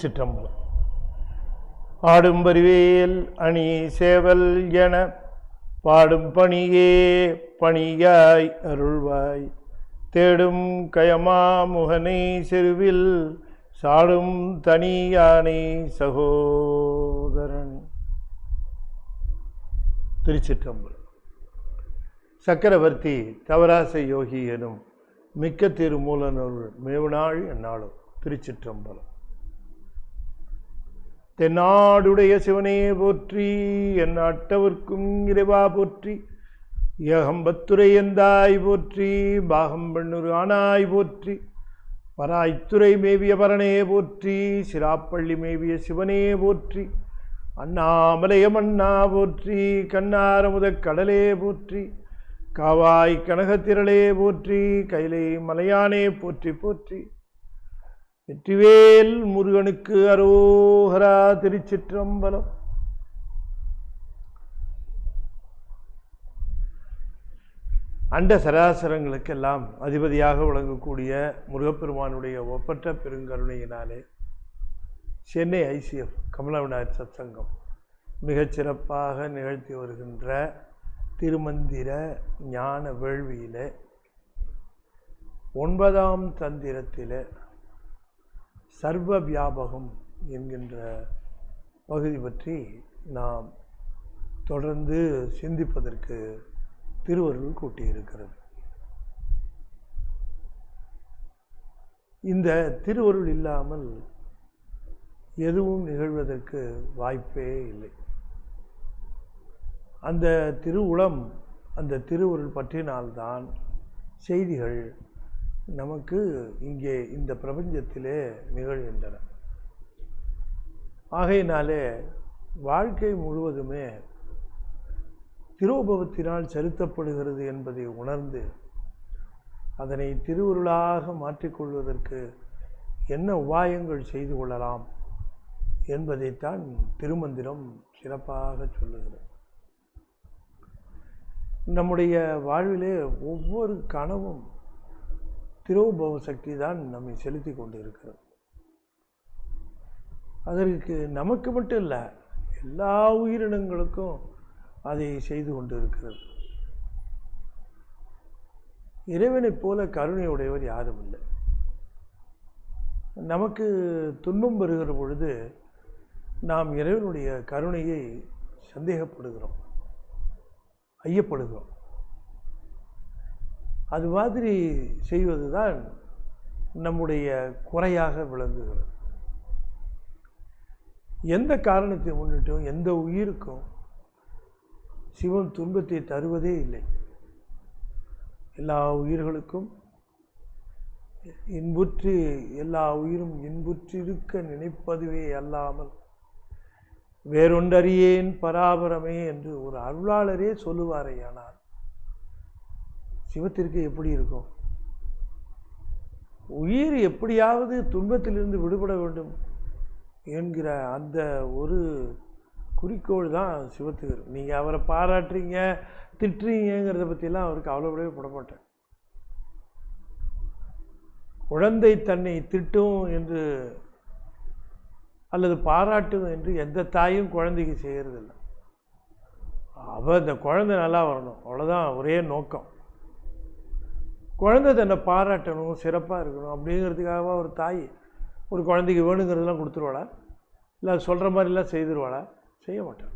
சிற்றம்பலம். ஆடும் பரிவேல் அணி சேவல் என பாடும் பணியே பணியாய் அருள்வாய். தேடும் கயமா முகனை செருவில் சாடும் தனியானை சகோதரன். திருச்சிற்றம்பலம். சக்கரவர்த்தி தவராசை யோகி எனும் மிக்க திருமூலனூர் மேவுநாள் என்னாலும். திருச்சிற்றம்பலம். தென்னாடுடைய சிவனே போற்றி, என் அட்டவர்க்கும் இறைவா போற்றி, ஏகம்பத்துரை எந்தாய் போற்றி, பாகம் பெண்ணுரு ஆனாய் போற்றி, பராய்த்துறை மேவிய பரனே போற்றி, சிராப்பள்ளி மேவிய சிவனே போற்றி, அண்ணாமலைய மன்னா போற்றி, கண்ணாரமுதக் கடலே போற்றி, காவாய் கனகத்திரளே போற்றி, கைலை மலையானே போற்றி போற்றி. வெற்றிவேல் முருகனுக்கு அரோகரா. திருச்சிற்றம்பலம். அண்ட சராசரங்களுக்கெல்லாம் அதிபதியாக விளங்கக்கூடிய முருகப்பெருமானுடைய ஒப்பற்ற பெருங்கருணையினாலே சென்னை ஐசிஎஃப் கமலவிநாயகர் சத்சங்கம் மிகச்சிறப்பாக நிகழ்த்தி வருகின்ற திருமந்திர ஞான வேள்வியிலே 9ஆம் தந்திரத்திலே சர்வ வியாபகம் என்கின்ற பகுதி பற்றி நாம் தொடர்ந்து சிந்திப்பதற்கு திருவருள் கூட்டியிருக்கிறது. இந்த திருவருள் இல்லாமல் எதுவும் நிகழ்வதற்கு வாய்ப்பே இல்லை. அந்த திருவுளம், அந்த திருவருள் பற்றினால்தான் செய்திகள் நமக்கு இங்கே இந்த பிரபஞ்சத்திலே நிகழ்கின்றன. ஆகையினாலே வாழ்க்கை முழுவதுமே திருவுபவத்தினால் செலுத்தப்படுகிறது என்பதை உணர்ந்து அதனை திருவருளாக மாற்றிக்கொள்வதற்கு என்ன உபாயங்கள் செய்து கொள்ளலாம் என்பதைத்தான் திருமந்திரம் சிறப்பாக சொல்லுகிறது. நம்முடைய வாழ்விலே ஒவ்வொரு கணமும் திருவுபவ சக்தி தான் நம்மை செலுத்தி கொண்டு இருக்கிறது. அதற்கு நமக்கு மட்டும் இல்லை, எல்லா உயிரினங்களுக்கும் அதை செய்து கொண்டு இருக்கிறது. இறைவனைப் போல கருணையுடையவர் யாரும் இல்லை. நமக்கு துன்பம் வருகிற பொழுது நாம் இறைவனுடைய கருணையை சந்தேகப்படுகிறோம், ஐயப்படுகிறோம். அது மாதிரி செய்வதுதான் நம்முடைய குறையாக விளங்குகிறது. எந்த காரணத்தை முன்னிட்டும் எந்த உயிருக்கும் சிவன் துன்பத்தை தருவதே இல்லை. எல்லா உயிர்களுக்கும் இன்புற்று எல்லா உயிரும் இன்புற்றிருக்க நினைப்பதுவே அல்லாமல் வேறொன்றறியேன் பராபரமே என்று ஒரு அருளாளரே சொல்லுவாரேயானால் சிவத்திற்கு எப்படி இருக்கும்? உயிர் எப்படியாவது துன்பத்திலிருந்து விடுபட வேண்டும் என்கிற அந்த ஒரு குறிக்கோள் தான் சிவத்துக்கு. நீங்கள் அவரை பாராட்டுறீங்க திட்டுறீங்கிறத பற்றிலாம் அவருக்கு கவலைப்படவே பட மாட்டேன். குழந்தை தன்னை திட்டும் என்று அல்லது பாராட்டும் என்று எந்த தாயும் குழந்தைக்கு செய்கிறதில்லை. அவள் இந்த குழந்தை நல்லா வரணும், அவ்வளோதான் ஒரே நோக்கம். குழந்தை தன்னை பாராட்டணும், சிறப்பாக இருக்கணும் அப்படிங்கிறதுக்காக ஒரு தாய் ஒரு குழந்தைக்கு வேணுங்கிறதெல்லாம் கொடுத்துருவாளா? இல்லை சொல்கிற மாதிரிலாம் செய்துருவாளா? செய்ய மாட்டாள்.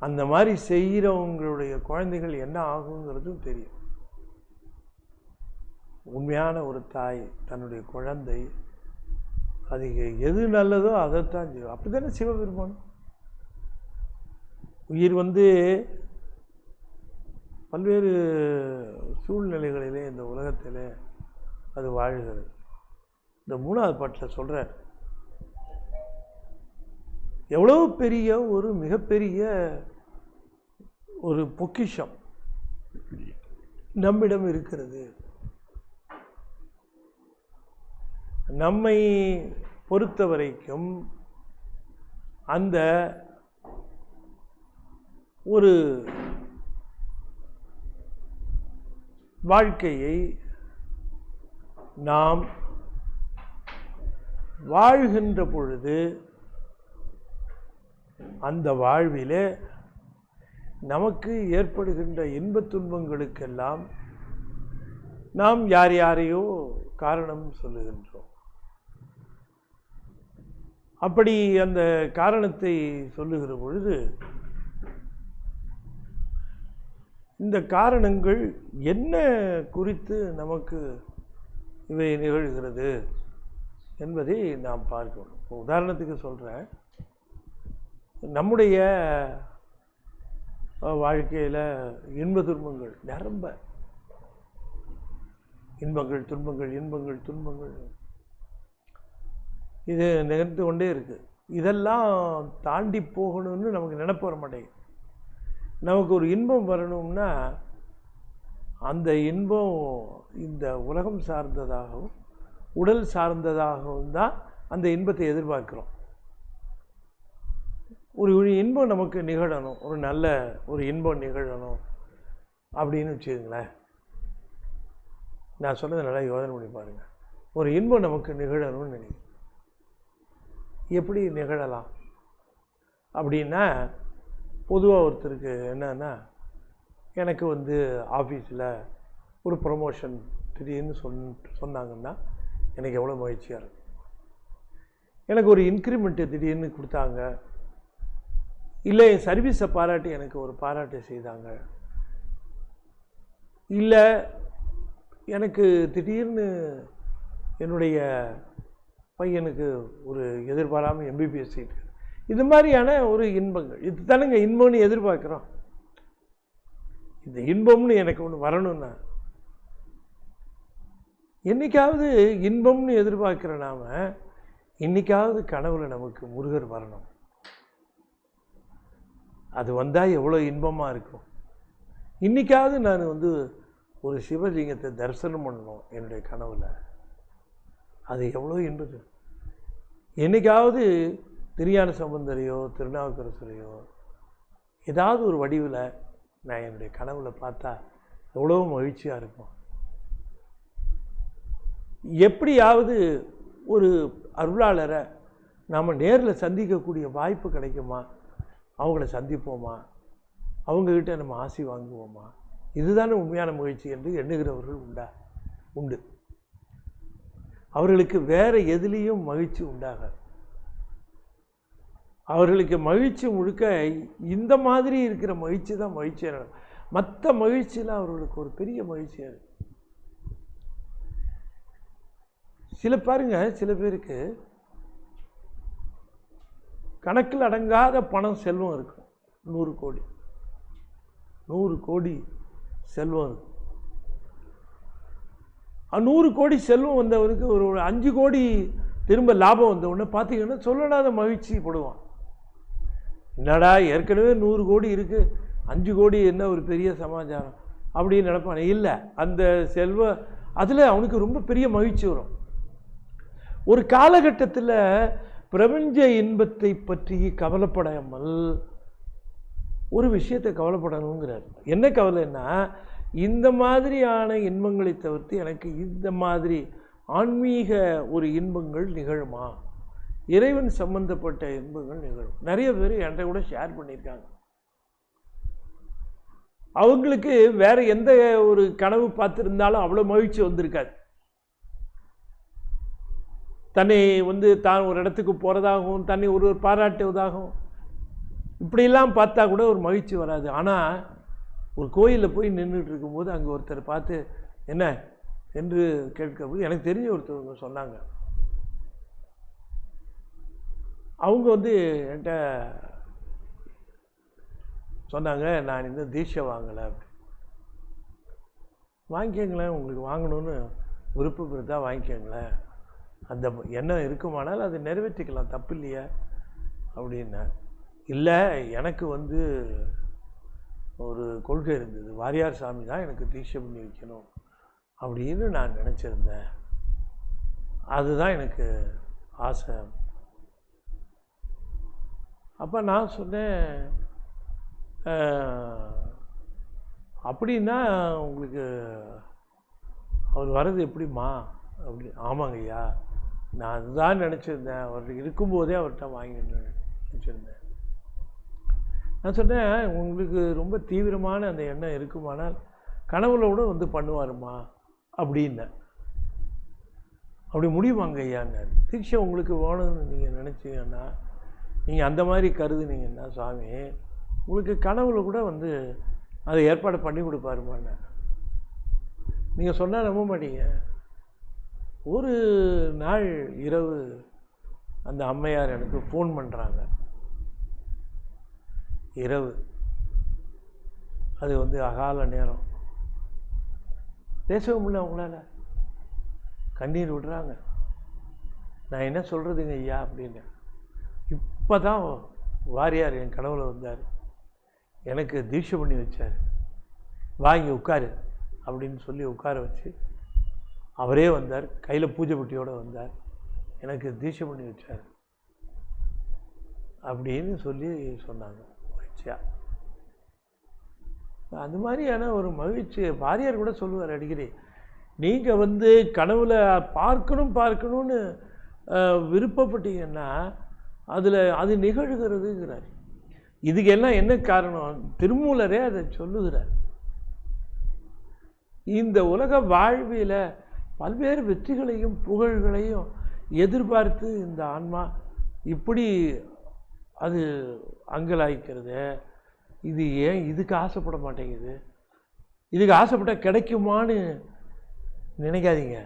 அந்த மாதிரி செய்கிறவங்களுடைய குழந்தைகள் என்ன ஆகுங்கிறதும் தெரியும். உண்மையான ஒரு தாய் தன்னுடைய குழந்தை அதுக்கு எது நல்லதோ அதைத்தான் செய்வோம். அப்படி தானே சிவபெருமான். உயிர் பல்வேறு சூழ்நிலைகளிலே இந்த உலகத்திலே அது வாழ்கிறது. இந்த 3வது பாட்டில் சொல்கிறார், எவ்வளோ பெரிய ஒரு மிகப்பெரிய ஒரு பொக்கிஷம் நம்மிடம் இருக்கிறது. நம்மை பொறுத்த வரைக்கும் அந்த ஒரு வாழ்க்கையை நாம் வாழ்கின்ற பொழுது அந்த வாழ்விலே நமக்கு ஏற்படுகின்ற இன்பத் துன்பங்களுக்கெல்லாம் நாம் யார் யாரையோ காரணம் சொல்லுகின்றோம். அப்படி அந்த காரணத்தை சொல்லுகிற பொழுது இந்த காரணங்கள் என்ன குறித்து நமக்கு இவை நிகழ்கிறது என்பதை நாம் பார்க்கணும். உதாரணத்துக்கு சொல்கிறேன், நம்முடைய வாழ்க்கையில் இன்ப துன்பங்கள் நிரம்ப, இன்பங்கள் துன்பங்கள் இன்பங்கள் துன்பங்கள் இது நிகழ்ந்து கொண்டே இருக்குது. இதெல்லாம் தாண்டி போகணும்னு நமக்கு நினைப்பு வர மாட்டேங்குது. நமக்கு ஒரு இன்பம் வரணும்னா அந்த இன்பம் இந்த உலகம் சார்ந்ததாகவும் உடல் சார்ந்ததாகவும் தான் அந்த இன்பத்தை எதிர்பார்க்குறோம். ஒரு இன்பம் நமக்கு நிகழணும், ஒரு நல்ல ஒரு இன்பம் நிகழணும் அப்படின்னு வச்சுக்கோங்களேன். நான் சொன்னதை நல்லா யோசனை பண்ணி பாருங்கள். ஒரு இன்பம் நமக்கு நிகழணும்னு நினைக்கிறேன். எப்படி நிகழலாம் அப்படின்னா, பொதுவாக ஒருத்தருக்கு என்னன்னா, எனக்கு வந்து ஆஃபீஸில் ஒரு ப்ரமோஷன் திடீர்னு சொன்னாங்கன்னா எனக்கு எவ்வளோ மகிழ்ச்சியாக இருக்கும். எனக்கு ஒரு இன்க்ரிமெண்ட்டு திடீர்னு கொடுத்தாங்க, இல்லை என் சர்வீஸை பாராட்டி எனக்கு ஒரு பாராட்டு செய்தாங்க, இல்லை எனக்கு திடீர்னு என்னுடைய பையனுக்கு ஒரு எதிர்பாராமல் MBBS சீட்டு, இது மாதிரியான ஒரு இன்பங்கள். இது தானேங்க இன்பம்னு எதிர்பார்க்குறோம். இந்த இன்பம்னு எனக்கு ஒன்று வரணும்னா, என்றைக்காவது இன்பம்னு எதிர்பார்க்குற நாம இன்னைக்காவது கனவுல நமக்கு முருகர் வரணும். அது வந்தால் எவ்வளோ இன்பமாக இருக்கும். இன்றைக்காவது நான் வந்து ஒரு சிவலிங்கத்தை தரிசனம் பண்ணணும் என்னுடைய கனவில், அது எவ்வளோ இன்பது. என்றைக்காவது திருஞான சம்பந்தரையோ திருநாவுக்கரசரையோ ஏதாவது ஒரு வடிவில் நான் என்னுடைய கனவில் பார்த்தா எவ்வளோ மகிழ்ச்சியாக இருக்கும். எப்படியாவது ஒரு அருளாளரை நாம் நேரில் சந்திக்கக்கூடிய வாய்ப்பு கிடைக்குமா, அவங்கள சந்திப்போமா, அவங்கக்கிட்ட நம்ம ஆசி வாங்குவோமா, இதுதானே உண்மையான மகிழ்ச்சி என்று எண்ணுகிறவர்கள் உண்டு. அவர்களுக்கு வேறு எதுலேயும் மகிழ்ச்சி உண்டாகாது. அவர்களுக்கு மகிழ்ச்சி முழுக்க இந்த மாதிரி இருக்கிற மகிழ்ச்சி தான் மகிழ்ச்சியாக இருக்கும். மற்ற மகிழ்ச்சியில் அவர்களுக்கு ஒரு பெரிய மகிழ்ச்சியாக இருக்கும். சில பேருக்கு கணக்கில் அடங்காத பணம் செல்வம் இருக்கும். 100 கோடி செல்வம் இருக்கும். 100 கோடி செல்வம் வந்தவனுக்கு ஒரு 5 கோடி திரும்ப லாபம் வந்தவுடனே பார்த்தீங்கன்னா சொல்லலாத மகிழ்ச்சி படுவான். என்னடா ஏற்கனவே 100 கோடி இருக்குது, 5 கோடி என்ன ஒரு பெரிய சமாச்சாரம் அப்படின்னு நினைப்பானே. இல்லை, அந்த அதில் அவனுக்கு ரொம்ப பெரிய மகிழ்ச்சி வரும். ஒரு காலகட்டத்தில் பிரபஞ்ச இன்பத்தை பற்றி கவலைப்படாமல் ஒரு விஷயத்தை கவலைப்படணுங்கிறார். என்ன கவலைன்னா, இந்த மாதிரியான இன்பங்களை தவிர்த்து எனக்கு இந்த மாதிரி ஆன்மீக ஒரு இன்பங்கள் நிகழுமா, இறைவன் சம்பந்தப்பட்ட இன்பங்கள் நிகழும். நிறைய பேர் என்கிட்ட கூட ஷேர் பண்ணியிருக்காங்க. அவங்களுக்கு வேற எந்த ஒரு கனவு பார்த்துருந்தாலும் அவ்வளோ மகிழ்ச்சி வந்திருக்காது. தன்னை வந்து தான் ஒரு இடத்துக்கு போகிறதாகவும் தன்னை ஒரு பாராட்டுவதாகவும் இப்படிலாம் பார்த்தா கூட ஒரு மகிழ்ச்சி வராது. ஆனால் ஒரு கோயிலில் போய் நின்றுட்டு இருக்கும்போது அங்கே ஒருத்தர் பார்த்து என்ன என்று கேட்கும்போது எனக்கு தெரிஞ்ச ஒருத்தவங்க சொன்னாங்க. அவங்க வந்து என்கிட்ட சொன்னாங்க, நான் இந்த தீட்சை வாங்கலை. வாங்கிக்கங்களேன், உங்களுக்கு வாங்கணும்னு விருப்பம் இருந்தால் வாங்கிக்கங்களேன், அந்த எண்ணம் இருக்குமானால் அதை நிறைவேற்றிக்கலாம், தப்பு இல்லையா அப்படின்னா. இல்லை, எனக்கு வந்து ஒரு கொள்கை இருந்தது, வாரியார் சாமி தான் எனக்கு தீட்சை பண்ணி வைக்கணும் அப்படின்னு நான் நினச்சிருந்தேன், அதுதான் எனக்கு ஆசை. அப்போ நான் சொன்னேன், அப்படின்னா உங்களுக்கு அவர் வர்றது எப்படிம்மா அப்படி. ஆமாங்க ஐயா, நான் அதுதான் நினச்சிருந்தேன், அவர் இருக்கும்போதே அவர்கிட்ட வாங்கிட்டு நினச்சிருந்தேன். நான் சொன்னேன், உங்களுக்கு ரொம்ப தீவிரமான அந்த எண்ணம் இருக்குமானால் கனவுல கூட வந்து பண்ணுவாருமா அப்படின்னேன். அப்படி முடியுமாங்க ஐயான்னாரு. தீட்சை உங்களுக்கு வேணும்னு நீங்கள் நினச்சிங்கன்னா, நீங்கள் அந்த மாதிரி கருதுனீங்கன்னா சுவாமி உங்களுக்கு கனவுல கூட வந்து அதை ஏற்பாடு பண்ணி கொடுப்பாருமான்னு. நீங்கள் சொன்னால் நம்ப மாட்டீங்க. ஒரு நாள் இரவு அந்த அம்மையார் எனக்கு ஃபோன் பண்ணுறாங்க. இரவு அது வந்து அகால நேரம். பேசவும் முடியல அவங்களால, கண்ணீர் விடுறாங்க. நான் என்ன சொல்கிறதுங்க ஐயா அப்படின்னு. இப்போ தான் வாரியார் என் கனவுல வந்தார், எனக்கு தீட்சை பண்ணி வச்சார், வாங்கி உட்காரு அப்படின்னு சொல்லி உட்கார வச்சு அவரே வந்தார், கையில் பூஜை பெட்டியோடு வந்தார், எனக்கு தீட்சை பண்ணி வச்சார் அப்படின்னு சொல்லி சொன்னாங்க. மகிழ்ச்சியா அந்த மாதிரியான ஒரு மகிழ்ச்சி வாரியார் கூட சொல்லுவார் அடிக்கடி. நீங்கள் வந்து கனவுல பார்க்கணும்னு விருப்பப்பட்டீங்கன்னா அதில் அது நிகழ்கிறதுங்கிறார். இதுக்கெல்லாம் என்ன காரணம்? திருமூலரே அதை சொல்லுகிறார். இந்த உலக வாழ்வியில் பல்வேறு வெற்றிகளையும் புகழ்களையும் எதிர்பார்த்து இந்த ஆன்மா இப்படி அது அங்கலாய்க்கிறது. இது ஏன் இதுக்கு ஆசைப்பட மாட்டேங்குது? இதுக்கு ஆசைப்பட்டால் கிடைக்குமான்னு நினைக்காதீங்க,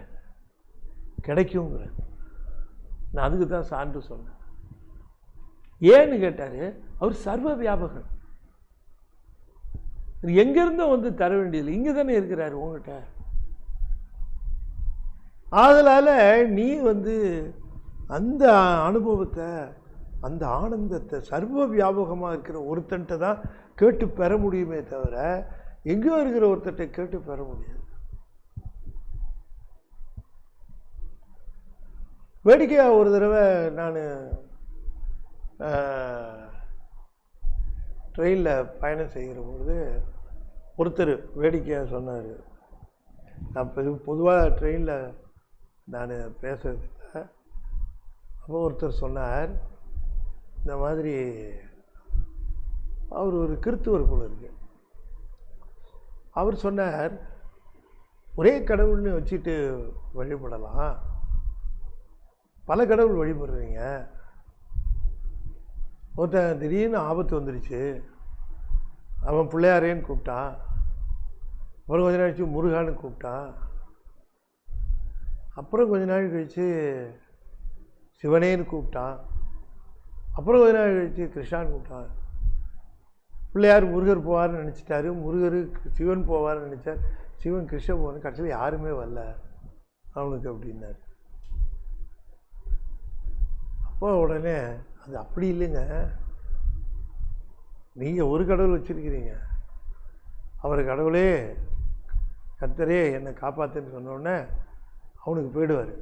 கிடைக்குங்கிற. நான் அதுக்கு தான் சான்று சொன்னேன். ஏன்னு கேட்டார், அவர் சர்வ வியாபகன். எங்கேருந்தோ வந்து தர வேண்டியதில்லை, இங்கே தானே இருக்கிறாரு உங்ககிட்ட. அதனால் நீ வந்து அந்த அனுபவத்தை, அந்த ஆனந்தத்தை சர்வ வியாபகமாக இருக்கிற ஒருத்தன்ட்ட தான் கேட்டு பெற முடியுமே தவிர எங்கேயோ இருக்கிற ஒருத்தன்ட்ட கேட்டு பெற முடியாது. வேடிக்கையாக ஒரு தடவை நான் ட்ரெயினில் பயணம் செய்கிற பொழுது ஒருத்தர் வேடிக்கையாக சொன்னார். நான் பொதுவாக ட்ரெயினில் நான் பேசுறதில்லை. அப்போ ஒருத்தர் சொன்னார், இந்த மாதிரி அவர் ஒரு கிறித்துவர் போல இருக்கு. அவர் சொன்னார், ஒரே கடவுள்னு வச்சுட்டு வழிபடலாம், பல கடவுள் வழிபடுறீங்க. ஒருத்தன் திடீர்னு ஆபத்து வந்துடுச்சு, அவன் பிள்ளையாரேன்னு கூப்பிட்டான், அப்புறம் கொஞ்ச நாள் கழிச்சு முருகான்னு கூப்பிட்டான், அப்புறம் கொஞ்ச நாள் கழித்து சிவனேன்னு கூப்பிட்டான், அப்புறம் கொஞ்ச நாள் கழித்து கிருஷ்ணான்னு கூப்பிட்டான். பிள்ளையார் முருகர் போவார்னு நினச்சிட்டாரு, முருகர் சிவன் போவார்னு நினச்சார், சிவன் கிருஷ்ணன் போவார்னு, கடைசியில் யாருமே வரல அவனுக்கு அப்படின்னாரு. அப்போ உடனே அது அப்படி இல்லைங்க, நீங்கள் ஒரு கடவுள் வச்சுருக்கிறீங்க, அவர் கடவுளே கர்த்தரே என்னை காப்பாற்றுன்னு சொன்னோடனே அவனுக்கு போயிடுவார்.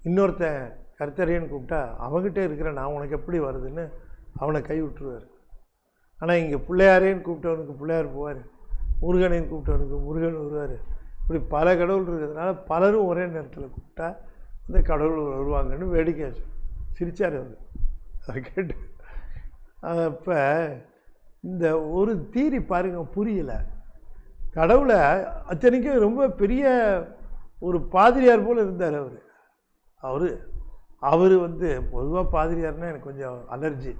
இன்னொருத்தன் கர்த்தரேன்னு கூப்பிட்டா அவங்ககிட்ட இருக்கிற நான் உனக்கு எப்படி வருதுன்னு அவனை கை விட்டுருவார். ஆனால் இங்கே பிள்ளையாரேன்னு கூப்பிட்டவனுக்கு பிள்ளையார் போவார், முருகனேன்னு கூப்பிட்டவனுக்கு முருகன் வருவார். இப்படி பல கடவுள் இருக்கிறதுனால பலரும் ஒரே நேரத்தில் கூப்பிட்டா இந்த கடவுள் வருவாங்கன்னு வேடிக்கை சிரித்தார் அவர். அதை கேட்டு அப்போ இந்த ஒரு தீரி பாருங்கள் புரியலை. கடவுளை அத்தனைக்கும் ரொம்ப பெரிய ஒரு பாதிரியார் போல் இருந்தார் அவர் வந்து பொதுவாக பாதிரியார்னால் எனக்கு கொஞ்சம் அலர்ஜி,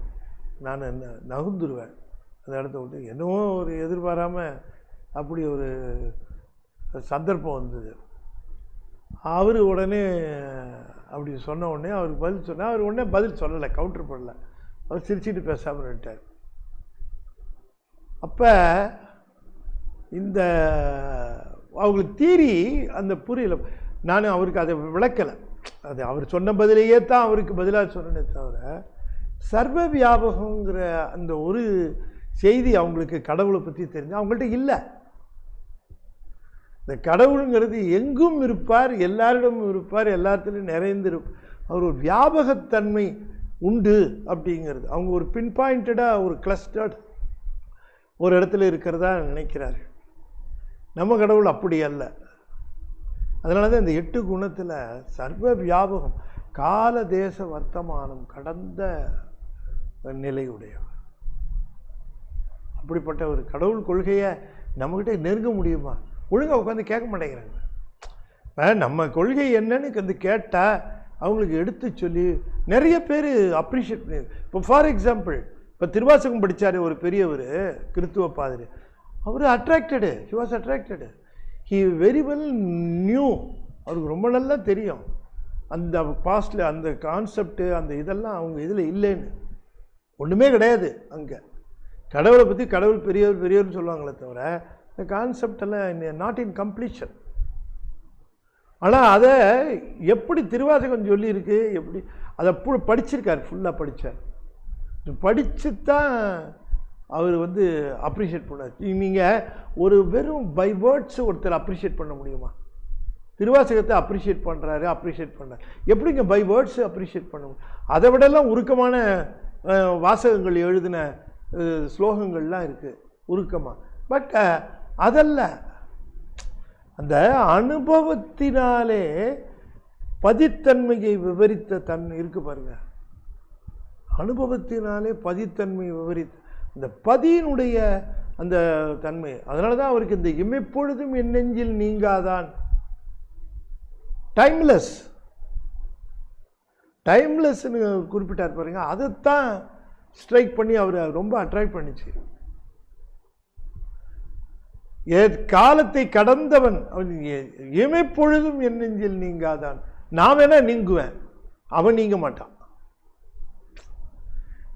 நான் நகுந்துருவேன் அந்த இடத்த விட்டு. என்னவோ ஒரு எதிர்பாராமல் அப்படி ஒரு சந்தர்ப்பம் வந்தது. அவர் உடனே அப்படி சொன்ன உடனே அவருக்கு பதில் சொன்னால், அவர் உடனே பதில் சொல்லலை, கவுண்டர் பண்ணல, அவர் சிரிச்சுட்டு பேசாமல் விட்டார். அப்போ இந்த அவங்களுக்கு தீரி அந்த புரியல. நான் அவருக்கு அதை விளக்கலை, அது அவர் சொன்ன பதிலையே தான் அவருக்கு பதிலாக சொன்னேனே தவிர சர்வ வியாபகங்கிற அந்த ஒரு செய்தி அவங்களுக்கு கடவுளை பற்றி தெரிஞ்சு அவங்கள்ட்ட இல்லை. இந்த கடவுளுங்கிறது எங்கும் இருப்பார், எல்லாரிடமும் இருப்பார், எல்லாத்துலேயும் நிறைந்திருப்பார். அவர் ஒரு வியாபகத்தன்மை உண்டு அப்படிங்கிறது அவங்க ஒரு பின் பாயிண்டடாக ஒரு கிளஸ்டர்ட் ஒரு இடத்துல இருக்கிறதா நினைக்கிறார். நம்ம கடவுள் அப்படி அல்ல. அதனால தான் இந்த 8 குணத்தில் சர்வ வியாபகம், கால தேச வர்த்தமானம் கடந்த நிலையுடையவர். அப்படிப்பட்ட ஒரு கடவுள் கொள்கையை நம்மகிட்ட நெருங்க முடியுமா? ஒழுங்காக உட்காந்து கேட்க மாட்டேங்கிறாங்க. நம்ம கொள்கை என்னன்னு வந்து கேட்டால் அவங்களுக்கு எடுத்து சொல்லி நிறைய பேர் அப்ரிஷியேட் பண்ணி. இப்போ ஃபார் எக்ஸாம்பிள், இப்போ திருவாசகம் படித்தார் ஒரு பெரியவர், கிறித்துவ பாதிரி. அவர் attracted, he was attracted, he very well knew, அவருக்கு ரொம்ப நல்லா தெரியும் அந்த பாஸ்டில் அந்த கான்செப்டு அந்த இதெல்லாம் அவங்க இதில் இல்லைன்னு ஒன்றுமே கிடையாது. அங்கே கடவுளை பற்றி கடவுள் பெரியவர் பெரியவர்னு சொல்லுவாங்களே தவிர இந்த கான்செப்டெல்லாம் நாட் இன் கம்ப்ளீஷன். ஆனால் அதை எப்படி திருவாசகம் சொல்லியிருக்கு, எப்படி அதை படிச்சிருக்கார், ஃபுல்லாக படித்தார். படித்து தான் அவர் வந்து அப்ரிஷியேட் பண்ணார். நீங்கள் ஒரு வெறும் பை வேர்ட்ஸ் ஒருத்தர் அப்ரிஷியேட் பண்ண முடியுமா? திருவாசகத்தை அப்ரிஷியேட் பண்ணுறாரு. எப்படிங்க பை வேர்ட்ஸ் அப்ரிஷியேட் பண்ண முடியும்? அதை விடலாம் உருக்கமான வாசகங்கள் எழுதின ஸ்லோகங்கள்லாம் இருக்குது உருக்கமாக. பட் அதல்ல, அந்த அனுபவத்தினாலே பதித்தன்மையை விவரித்த இருக்கு பாருங்க, அனுபவத்தினாலே பதித்தன்மையை விவரித்த அந்த பதியினுடைய அந்த தன்மை. அதனால தான் அவருக்கு இந்த இமைப்பொழுதும் என் நெஞ்சில் நீங்காதான், டைம்லெஸ்ன்னு குறிப்பிட்டார் பாருங்க. அதைத்தான் ஸ்ட்ரைக் பண்ணி அவர் ரொம்ப அட்ராக்ட் பண்ணிச்சு. காலத்தை கடந்தவன், அவன் இமைப்பொழுதும் என் நெஞ்சில் நீங்காதான். நான் வேணா நீங்குவேன், அவன் நீங்க மாட்டான்.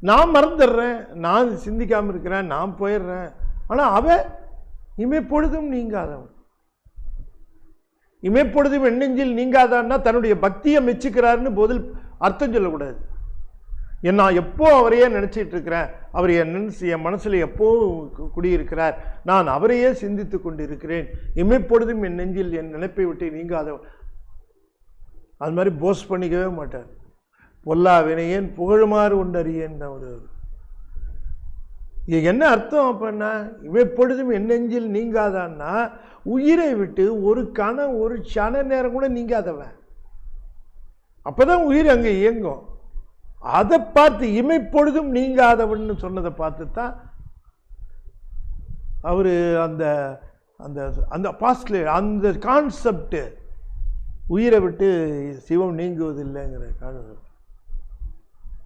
நான் மறந்துடுறேன், நான் சிந்திக்காமல் இருக்கிறேன், நான் போயிடுறேன். ஆனால் அவன் இமைப்பொழுதும் நீங்காதவன். இமைப்பொழுதும் என் நெஞ்சில் நீங்காதான்னா தன்னுடைய பக்தியை மெச்சுக்கிறாருன்னு பதில் அர்த்தம் சொல்லக்கூடாது. நான் எப்போ அவரையே நினச்சிட்டு இருக்கிறேன், அவர் என் மனசில் எப்போ குடியிருக்கிறார், நான் அவரையே சிந்தித்து கொண்டு இருக்கிறேன், இமைப்பொழுதும் என் நெஞ்சில் என் நினைப்பை விட்டு நீங்காதவன். அது மாதிரி போஸ் பண்ணிக்கவே மாட்டார். பொல்லாவினையேன் புகழுமாறு ஒன்றறியேன். ஒரு என்ன அர்த்தம் அப்படின்னா, இமைப்பொழுதும் என் நெஞ்சில் நீங்காதான்னா உயிரை விட்டு ஒரு க்ஷண நேரம் கூட நீங்காதவன். அப்போதான் உயிர் அங்கே இயங்கும். அதை பார்த்து இமைப்பொழுதும் நீங்காதவன் சொன்னதை பார்த்து தான் அவர் அந்த அந்த அந்த பாஸ்ட்ல அந்த கான்செப்ட், உயிரை விட்டு சிவம் நீங்குவதில்லைங்கிற கான்செப்ட்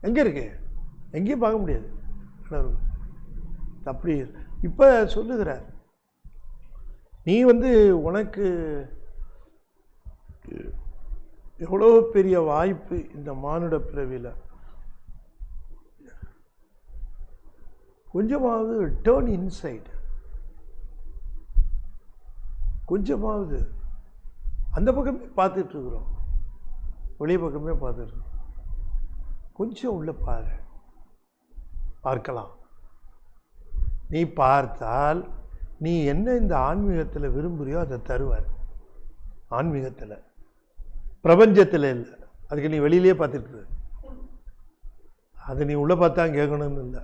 எங்கே இருக்கு? எங்கேயும் பார்க்க முடியாது. அப்படி இப்போ சொல்லுகிறார், நீ வந்து உனக்கு எவ்வளோ பெரிய வாய்ப்பு இந்த மானுட பிறவியில். கொஞ்சமாவது டேர்ன் இன்சைட், கொஞ்சமாவது அந்த பக்கமே பார்த்துட்டு இருக்கிறோம், வெளிய பக்கமே பார்த்துட்டு இருக்கோம். கொஞ்சம் உள்ள பார்க்கலாம். நீ பார்த்தால் நீ என்ன இந்த ஆன்மீகத்தில் விரும்புறியோ அதை தருவார். ஆன்மீகத்தில், பிரபஞ்சத்தில் இல்லை. அதுக்கு நீ வெளியிலேயே பார்த்துட்டு, அது நீ உள்ளே பார்த்தா கேட்கணும்னு இல்லை,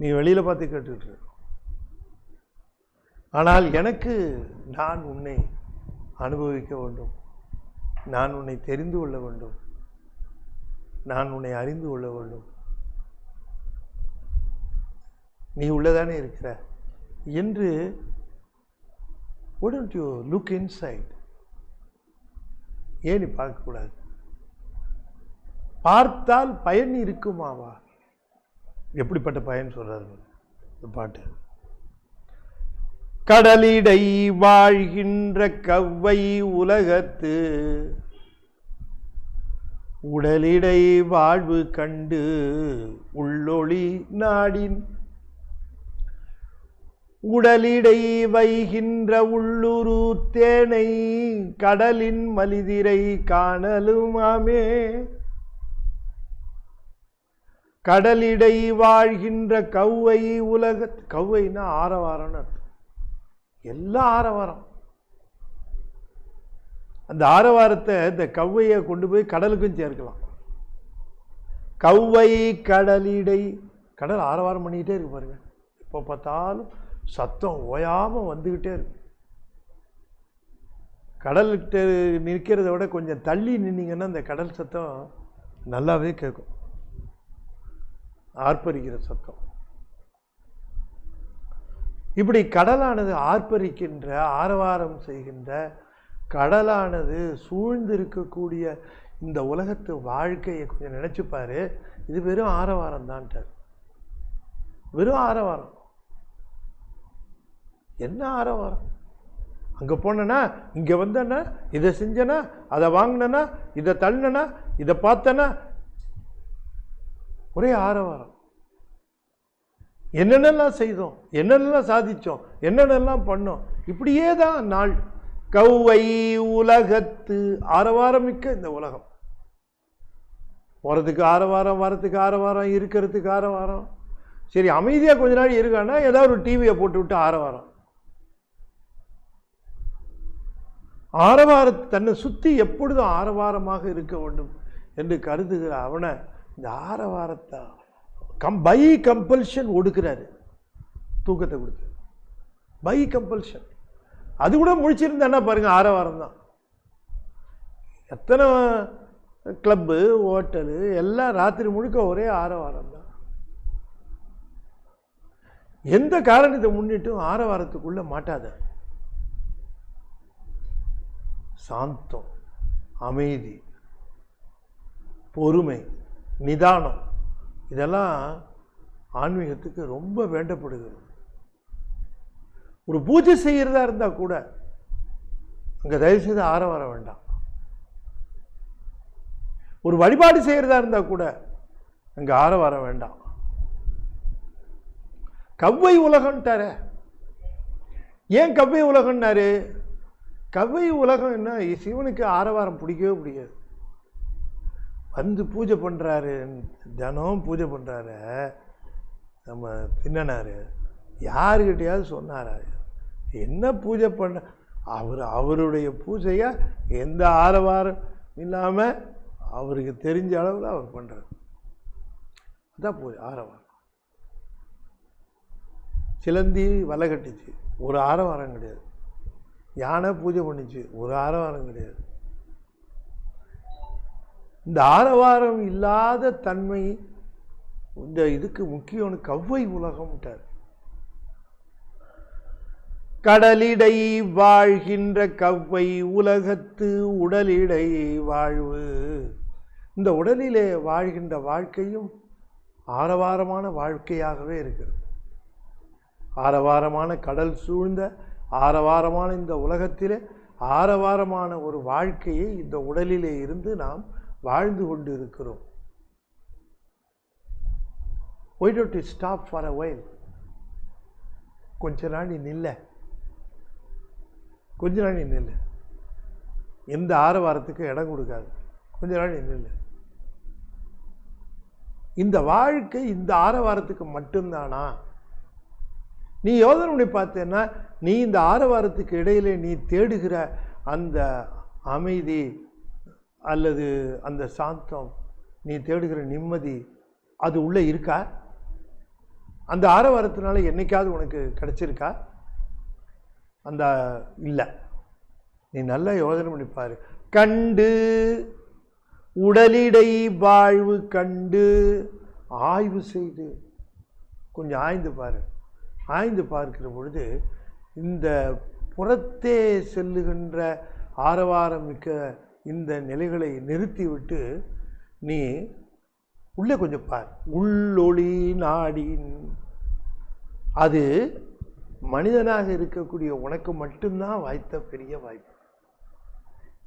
நீ வெளியில் பார்த்து கேட்டுட்டு. ஆனால் எனக்கு நான் உன்னை அனுபவிக்க வேண்டும், நான் உன்னை தெரிந்து கொள்ள வேண்டும், நான் உன்னை அறிந்து கொள்ள வேண்டும். நீ உள்ளதானே இருக்கிற என்று why don't you look inside? ஏன் நீ பார்க்கக்கூடாது? பார்த்தால் பயன் இருக்குமாவா? எப்படிப்பட்ட பயன் சொல்றாரு இந்த பாட்டு. கடலிடை வாழ்கின்ற கவ்வை உலகத்து உடலிடை வாழ்வு கண்டு உள்ளொளி நாடின் உடலிடை வைகின்ற உள்ளுரு தேனை கடலின் மலிதிரை காணலுமாமே. கடலிடை வாழ்கின்ற கவ்வை உலக, கவ்வைன்னா ஆரவாரம்னு அர்த்தம். எல்லா ஆரவாரம், அந்த ஆரவாரத்தை இந்த கவ்வையை கொண்டு போய் கடலுக்கும் சேர்க்கலாம். கவ்வை கடலிடை, கடல் ஆரவாரம் பண்ணிக்கிட்டே இருக்கு பாருங்க, எப்போ பார்த்தாலும் சத்தம் ஓயாமல் வந்துக்கிட்டே இருக்கு. கடல்கிட்ட நிற்கிறத விட கொஞ்சம் தள்ளி நின்னீங்கன்னா அந்த கடல் சத்தம் நல்லாவே கேட்கும், ஆர்ப்பரிக்கிற சத்தம். இப்படி கடலானது ஆர்ப்பரிக்கின்ற, ஆரவாரம் செய்கின்ற, கடலானது சூழ்ந்திருக்கக்கூடிய இந்த உலகத்து வாழ்க்கையை கொஞ்சம் நினைச்சுப்பாரு. இது வெறும் ஆரவாரம் தான்ட்டார். வெறும் ஆரவாரம். என்ன ஆரவாரம்? அங்கே போனேன்னா, இங்கே வந்தேன்னா, இதை செஞ்சேன்னா, அதை வாங்கினேன்னா, இதை தள்ளினா, இதை பார்த்தேன்னா, ஒரே ஆரவாரம். என்னென்னலாம் செய்தோம், என்னென்னலாம் சாதித்தோம், என்னென்னலாம் பண்ணோம், இப்படியே தான் நாள். கௌவை உலகத்து ஆரவாரமிக்க இந்த உலகம். போகிறதுக்கு ஆரவாரம், வரத்துக்கு ஆரவாரம், இருக்கிறதுக்கு ஆரவாரம். சரி, அமைதியாக கொஞ்ச நாள் இருக்கான்னா ஏதாவது ஒரு டிவியை போட்டு விட்டு ஆரவாரம். ஆரவாரத்தை தன்னை சுற்றி எப்பொழுதும் ஆரவாரமாக இருக்க வேண்டும் என்று கருதுகிற அவனை இந்த ஆரவாரத்தை பை கம்பல்ஷன் ஒடுக்கிறாரு. தூக்கத்தை கொடுத்து பை கம்பல்ஷன். அது கூட முடிச்சிருந்தான்னா பாருங்க, ஆரவாரம் தான். எத்தனை கிளப்பு, ஹோட்டலு எல்லாம் ராத்திரி முழுக்க ஒரே ஆரவாரம் தான். எந்த காரணத்தை முன்னிட்டும் ஆரவாரத்துக்குள்ள மாட்டாத. சாந்தம், அமைதி, பொறுமை, நிதானம், இதெல்லாம் ஆன்மீகத்துக்கு ரொம்ப வேண்டப்படுகிறது. ஒரு பூஜை செய்கிறதா இருந்தால் கூட அங்கே தயவுசெய்து ஆரவாரம் வேண்டாம். ஒரு வழிபாடு செய்கிறதா இருந்தால் கூட அங்கே ஆரவாரம் வேண்டாம். கவ்வை உலகம்ட்டார. ஏன் கவ்வை உலகம்னாரு? கவ்வை உலகம் என்ன, சிவனுக்கு ஆரவாரம் பிடிக்கவே பிடிக்காது. வந்து பூஜை பண்ணுறாரு, தினம் பூஜை பண்ணுறாரு. நம்ம தின்னனார் யாருக்கிட்டையாவது சொன்னாரா என்ன பூஜை பண்ண? அவருடைய பூஜையை எந்த ஆரவாரம் இல்லாமல் அவருக்கு தெரிஞ்ச அளவில் அவர் பண்ணுறார். அதான் பூஜை, ஆரவாரம். சிலந்தி வலை கட்டிச்சு, ஒரு ஆரவாரம் கிடையாது. யானை பூஜை பண்ணிச்சு, ஒரு ஆரவாரம் கிடையாது. இந்த ஆரவாரம் இல்லாத தன்மை இந்த இதுக்கு முக்கியம். கவ்வை உலகம்ட்டார். கடலிடை வாழ்கின்ற கவ்வை உலகத்து உடலிடை வாழ்வு. இந்த உடலிலே வாழ்கின்ற வாழ்க்கையும் ஆரவாரமான வாழ்க்கையாகவே இருக்கிறது. ஆரவாரமான கடல் சூழ்ந்த ஆரவாரமான இந்த உலகத்திலே ஆரவாரமான ஒரு வாழ்க்கையை இந்த உடலிலே இருந்து நாம் வாழ்ந்து கொண்டு இருக்கிறோம். Why don't you stop for a while? கொஞ்ச நாள் நீ நில்ல, கொஞ்ச நாள் நீ நில்ல. எந்த ஆரவாரத்துக்கு இடம் கொடுக்காது. கொஞ்ச நாள் நீ நில்ல. இந்த வாழ்க்கை இந்த ஆரவாரத்துக்கு மட்டும்தானா? நீ யோசனை பண்ணி பார்த்தேன்னா, நீ இந்த ஆரவாரத்துக்கு இடையிலே நீ தேடுகிற அந்த அமைதி அல்லது அந்த சாந்தம், நீ தேடுகிற நிம்மதி, அது உள்ளே இருக்கா? அந்த ஆரவாரத்தினால என்னைக்காவது உனக்கு கிடைச்சிருக்கா? அந்த இல்லை. நீ நல்லா யோசனை பண்ணிப்பாரு. கண்டு உடலிடை வாழ்வு கண்டு ஆய்வு செய்து கொஞ்சம் ஆய்ந்து பாரு. ஆய்ந்து பார்க்கிற பொழுது இந்த புறத்தே செல்லுகின்ற ஆரவாரம் மிக்க இந்த நிலைகளை நிறுத்திவிட்டு நீ உள்ளே கொஞ்சம் பார். உள்ளொளி நாடின். அது மனிதனாக இருக்கக்கூடிய உனக்கு மட்டும்தான் வாய்த்த பெரிய வாய்ப்பு.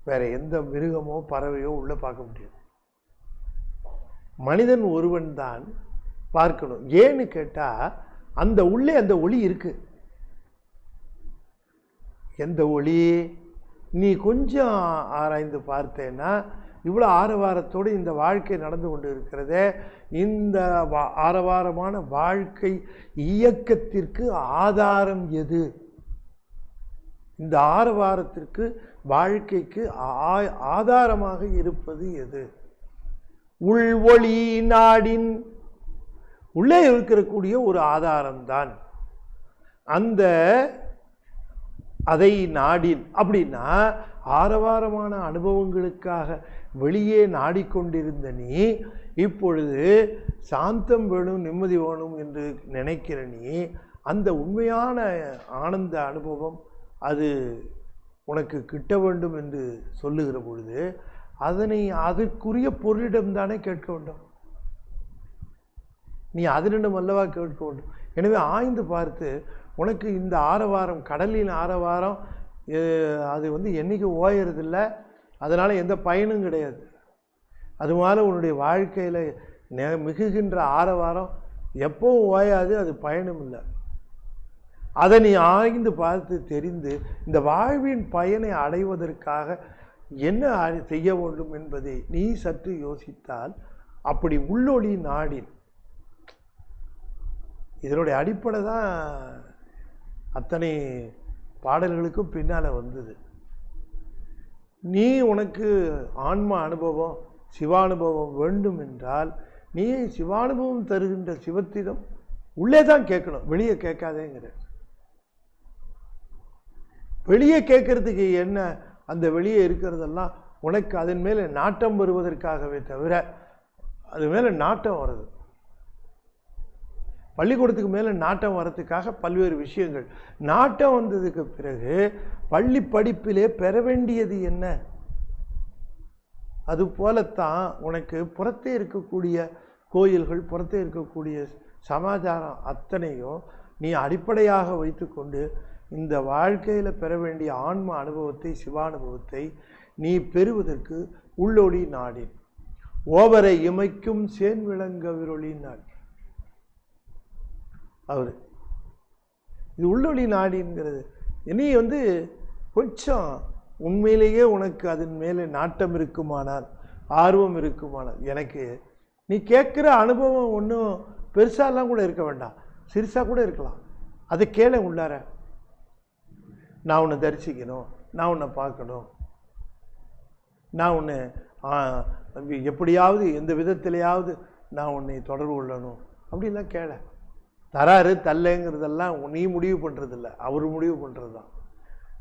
வேற எந்த மிருகமோ பறவையோ உள்ளே பார்க்க முடியாது. மனிதன் ஒருவன் தான் பார்க்கணும். ஏன்னு கேட்டால் அந்த உள்ளே அந்த ஒளி இருக்கு. எந்த ஒளி? நீ கொஞ்சம் ஆராய்ந்து பார்த்தேன்னா, இவ்வளோ ஆரவாரத்தோடு இந்த வாழ்க்கை நடந்து கொண்டு இருக்கிறதே, இந்த ஆரவாரமான வாழ்க்கை இயக்கத்திற்கு ஆதாரம் எது? இந்த ஆரவாரத்திற்கு வாழ்க்கைக்கு ஆதாரமாக இருப்பது எது? உள்ஒளி நாடின். உள்ளே இருக்கக்கூடிய ஒரு ஆதாரம்தான். அந்த அதை நாடின் அப்படின்னா ஆரவாரமான அனுபவங்களுக்காக வெளியே நாடிக்கொண்டிருந்த நீ இப்பொழுது சாந்தம் வேணும், நிம்மதி வேணும் என்று நினைக்கிற நீ அந்த உண்மையான ஆனந்த அனுபவம் அது உனக்கு கிட்ட வேண்டும் என்று சொல்லுகிற பொழுது அதனை அதற்குரிய பொருளிடம்தானே கேட்க வேண்டும். நீ அதனிடம் அல்லவா கேட்க வேண்டும். எனவே ஆய்ந்து பார்த்து உனக்கு இந்த ஆரவாரம், கடலின் ஆரவாரம் அது என்றைக்கு ஓயறதில்லை, அதனால் எந்த பயனும் கிடையாது. அது மாதிரி உன்னுடைய வாழ்க்கையில் மிகுகின்ற ஆரவாரம் எப்பவும் ஓயாது, அது பயனும் இல்லை. அதை நீ ஆய்ந்து பார்த்து தெரிந்து இந்த வாழ்வின் பயனை அடைவதற்காக என்ன செய்ய வேண்டும் என்பதை நீ சற்று யோசித்தால் அப்படி உள்ளொளி நாடின். இதனுடைய அடிப்படை தான் அத்தனை பாடல்களுக்கும் பின்னால் வந்தது. நீ உனக்கு ஆன்ம அனுபவம், சிவானுபவம் வேண்டும் என்றால் நீ சிவானுபவம் தருகின்ற சிவத்திடம் உள்ளே தான் கேட்கணும், வெளியே கேட்காதேங்கிற. வெளியே கேட்கறதுக்கு என்ன, அந்த வெளியே இருக்கிறதெல்லாம் உனக்கு அதன் மேலே நாட்டம் வருவதற்காகவே தவிர அது மேலே நாட்டம் வருது. பள்ளிக்கூடத்துக்கு மேலே நாட்டம் வர்றதுக்காக பல்வேறு விஷயங்கள். நாட்டம் வந்ததுக்கு பிறகு பள்ளி படிப்பிலே பெற வேண்டியது என்ன? அது போலத்தான் உனக்கு புறத்தே இருக்கக்கூடிய கோயில்கள், புறத்தே இருக்கக்கூடிய சமாச்சாரம் அத்தனையும் நீ அடிப்படையாக வைத்துக்கொண்டு இந்த வாழ்க்கையில் பெற வேண்டிய ஆன்ம அனுபவத்தை, சிவானுபவத்தை நீ பெறுவதற்கு உள்ளொளி நாடின். ஓவரை இமைக்கும் சேன் விளங்க விரொளி நாடி. அவர் இது உள்ளொளி நாடிங்கிறது. நீ கொஞ்சம் உண்மையிலேயே உனக்கு அதன் மேலே நாட்டம் இருக்குமானால், ஆர்வம் இருக்குமானால், எனக்கு நீ கேட்குற அனுபவம் ஒன்றும் பெருசாலாம் கூட இருக்க வேண்டாம், சிறுசாக கூட இருக்கலாம். அதை கேள உள்ளார. நான் உன்னை தரிசிக்கணும், நான் உன்னை பார்க்கணும், நான் உன்னை எப்படியாவது எந்த விதத்திலையாவது நான் உன்னை தொடர்பு கொள்ளணும் அப்படிலாம் கேள. தராரு தல்லைங்கிறதெல்லாம் நீ முடிவு பண்ணுறதில்ல, அவர் முடிவு பண்ணுறது தான்.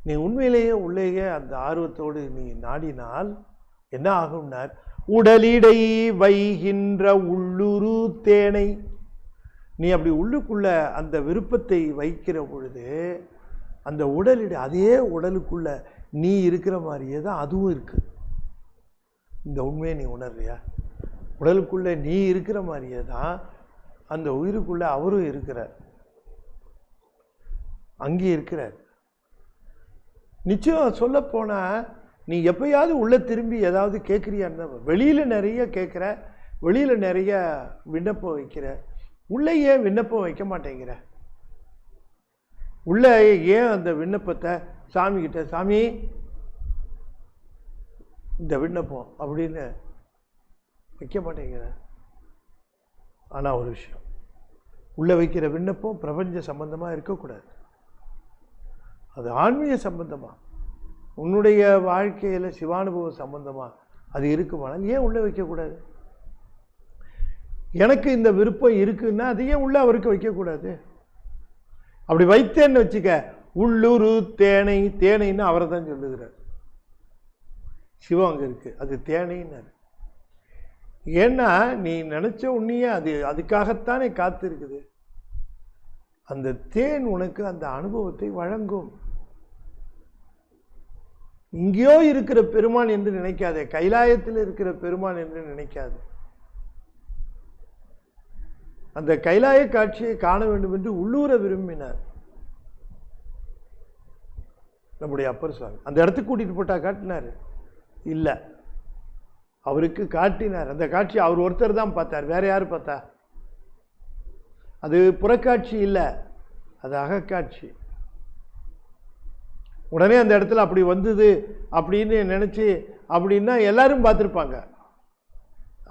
நீ உண்மையிலேயே உள்ளேயே அந்த ஆர்வத்தோடு நீ நாடினால் என்ன ஆகும்னார், உடலிடை வைகின்ற உள்ளுரு தேனை. நீ அப்படி உள்ளுக்குள்ள அந்த விருப்பத்தை வைக்கிற பொழுது அந்த உடலிடை, அதே உடலுக்குள்ள நீ இருக்கிற மாதிரியே தான் அதுவும் இருக்கு. இந்த உண்மையை நீ உணர்றியா? உடலுக்குள்ள நீ இருக்கிற மாதிரியே தான் அந்த உயிருக்குள்ள அவரும் இருக்கிறார், அங்கே இருக்கிறார். நிச்சயம் சொல்ல போனா நீ எப்பயாவது உள்ள திரும்பி ஏதாவது கேட்குறியான்னு, வெளியில நிறைய கேட்குற, வெளியில நிறைய விண்ணப்பம் வைக்கிற, உள்ளே ஏன் விண்ணப்பம் வைக்க மாட்டேங்கிற? உள்ள ஏன் அந்த விண்ணப்பத்தை சாமி கிட்ட, சாமி இந்த விண்ணப்பம் அப்படின்னு வைக்க மாட்டேங்கிற? ஆனால் ஒரு விஷயம், உள்ள வைக்கிற விண்ணப்பம் பிரபஞ்ச சம்பந்தமாக இருக்கக்கூடாது, அது ஆன்மீக சம்பந்தமாக, உன்னுடைய வாழ்க்கையில் சிவானுபவ சம்பந்தமாக அது இருக்குமானால் ஏன் உள்ள வைக்கக்கூடாது? எனக்கு இந்த விருப்பம் இருக்குன்னா அது ஏன் உள்ள அவருக்கு வைக்கக்கூடாது? அப்படி வைத்தேன்னு வச்சுக்க, உள்ளூர் தேனை, தேனைன்னு அவரை தான் சொல்லுகிறார். சிவம் அங்கே இருக்கு, அது தேனைன்னாரு. ஏன்னா நீ நினைச்ச உன்னையே அது அதுக்காகத்தானே காத்து இருக்குது. அந்த தேன் உனக்கு அந்த அனுபவத்தை வழங்கும். இங்கேயோ இருக்கிற பெருமான் என்று நினைக்காதே, கைலாயத்தில் இருக்கிற பெருமான் என்று நினைக்காது. அந்த கைலாய காட்சியை காண வேண்டும் என்று உள்ளூர விரும்பினார் நம்முடைய அப்பர் சுவாமி. அந்த இடத்துக்கு கூட்டிட்டு போட்டா காட்டினார் இல்ல, அவருக்கு காட்டினார். அந்த காட்சி அவர் ஒருத்தர் தான் பார்த்தார், வேற யாரு பார்த்தா? அது புறக்காட்சி இல்லை, அது அகக்காட்சி. உடனே அந்த இடத்துல அப்படி வந்தது அப்படின்னு நினைச்சு அப்படின்னா எல்லாரும் பார்த்துருப்பாங்க.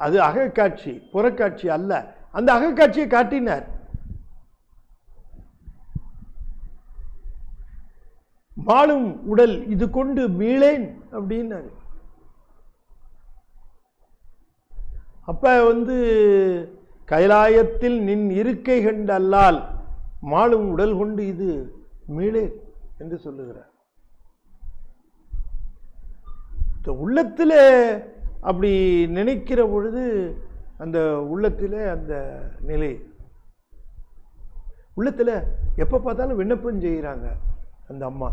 அது அகக்காட்சி, புறக்காட்சி அல்ல. அந்த அகக்காட்சியை காட்டினார். மாளும் உடல் இது கொண்டு மீளேன் அப்படின்னாரு. அப்ப கைலாயத்தில் நின் இருக்கை கண்டல்லால் மாளும் உடல் கொண்டு இது மீளேன் என்று சொல்லுகிறார். உள்ளத்தில் அப்படி நினைக்கிற பொழுது அந்த உள்ளத்தில் அந்த நிலை உள்ளத்தில் எப்போ பார்த்தாலும் விண்ணப்பம் செய்கிறாங்க. அந்த அம்மா,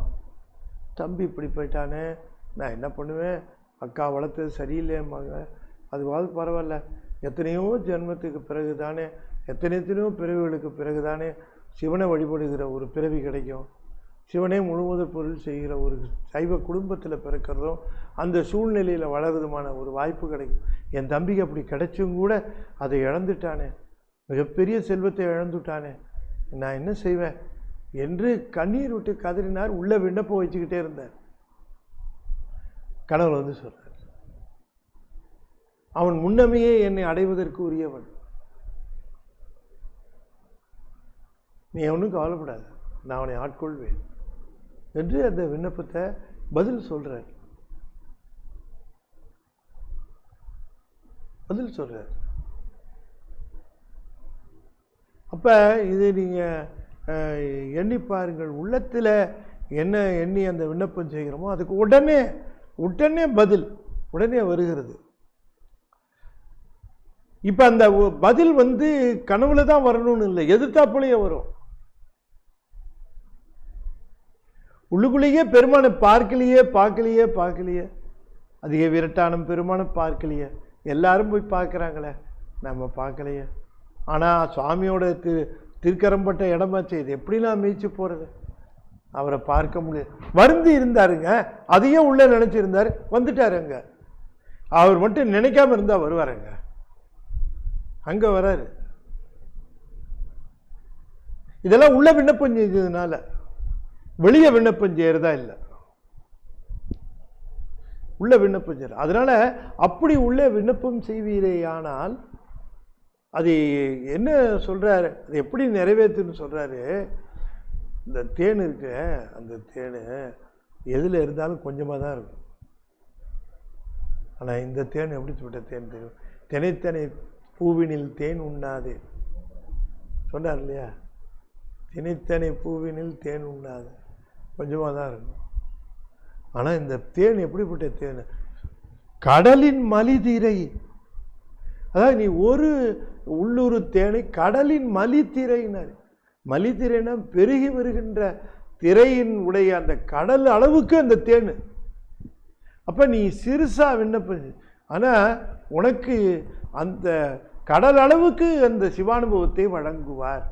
தம்பி இப்படி போயிட்டானே, நான் என்ன பண்ணுவேன், அக்கா வளர்த்தது சரியில்லையம்மாங்க, அதுவாது பரவாயில்ல, எத்தனையோ ஜென்மத்துக்கு பிறகு தானே, எத்தனையோ பிறவிகளுக்கு பிறகு தானே சிவனை வழிபடுகிற ஒரு பிறவி கிடைக்கும், சிவனே முழுவதும் பொருள் செய்கிற ஒரு சைவ குடும்பத்தில் பிறக்கிறதும் அந்த சூழ்நிலையில் வளர்றதுமான ஒரு வாய்ப்பு கிடைக்கும். என் தம்பிக்கு அப்படி கிடைச்சும் கூட அதை இழந்துட்டானே, மிகப்பெரிய செல்வத்தை இழந்துட்டானே, நான் என்ன செய்வேன் என்று கண்ணீர் விட்டு கதறினார். உள்ள விண்ணப்பம் வச்சுக்கிட்டே இருந்தார். கடவுள் வந்து சொல்றார், அவன் முன்னமையே என்னை அடைவதற்கு உரியவன், நீ அவனும் கவலைப்படாத, நான் அவனை ஆட்கொள்வேன் என்று அந்த விண்ணப்பத்தை பதில் சொல்றார். அப்ப இதை நீங்க எண்ணி பாருங்கள். உள்ளத்தில் என்ன எண்ணி அந்த விண்ணப்பம் செய்கிறோமோ அதுக்கு உடனே பதில் உடனே வருகிறது. இப்ப அந்த பதில் வந்து கனவுல தான் வரணும்னு இல்லை, எதிர்த்தாப்புலயே வரும். உள்ளுக்குள்ளேயே பெருமானை பார்க்கலையே, அதிக விரட்டானம் பெருமானை பார்க்கலையே, எல்லாரும் போய் பார்க்குறாங்களே, நம்ம பார்க்கலையே. ஆனால் சுவாமியோட திருக்கரம்பட்ட இடமாச்சு, இது எப்படிலாம் மீச்சு போகிறது, அவரை பார்க்க முடியாது. வருந்தி இருந்தாருங்க, அதையும் உள்ள நினைச்சிருந்தாரு, வந்துட்டாருங்க. அவர் மட்டும் நினைக்காம இருந்தா வருவாருங்க, அங்க வராரு. இதெல்லாம் உள்ள விண்ணப்பம் செஞ்சதுனால, வெளியே விண்ணப்பம் செய்யறதா இல்லை, உள்ள விண்ணப்பம் செய்யற. அதனால அப்படி உள்ள விண்ணப்பம் செய்வீரேயானால் அது என்ன சொல்றாரு, அது எப்படி நிறைவேற்றுன்னு சொல்றாரு. இந்த தேன் இருக்கு, அந்த தேன் எதுல இருந்தாலும் கொஞ்சமா தான் இருக்கும். ஆனா இந்த தேன் எப்படி சொல்ற தேன் தெரியும், தினைத்தனை பூவினில் தேன் உண்ணாது சொன்னார் இல்லையா, தினைத்தனை பூவினில் தேன் உண்ணாது, கொஞ்சமாக தான் இருக்கும். ஆனால் இந்த தேன் எப்படிப்பட்ட தேன், கடலின் மலிதிரை, அதாவது நீ ஒரு உள்ளூர் தேனை கடலின் மலித்திரையினர், மலித்திரைனா பெருகி வருகின்ற திரையின் உடைய அந்த கடல் அளவுக்கு அந்த தேன். அப்ப நீ சிறுசா விண்ணப்பம், ஆனா உனக்கு அந்த கடல் அளவுக்கு அந்த சிவானுபவத்தை வழங்குவார்.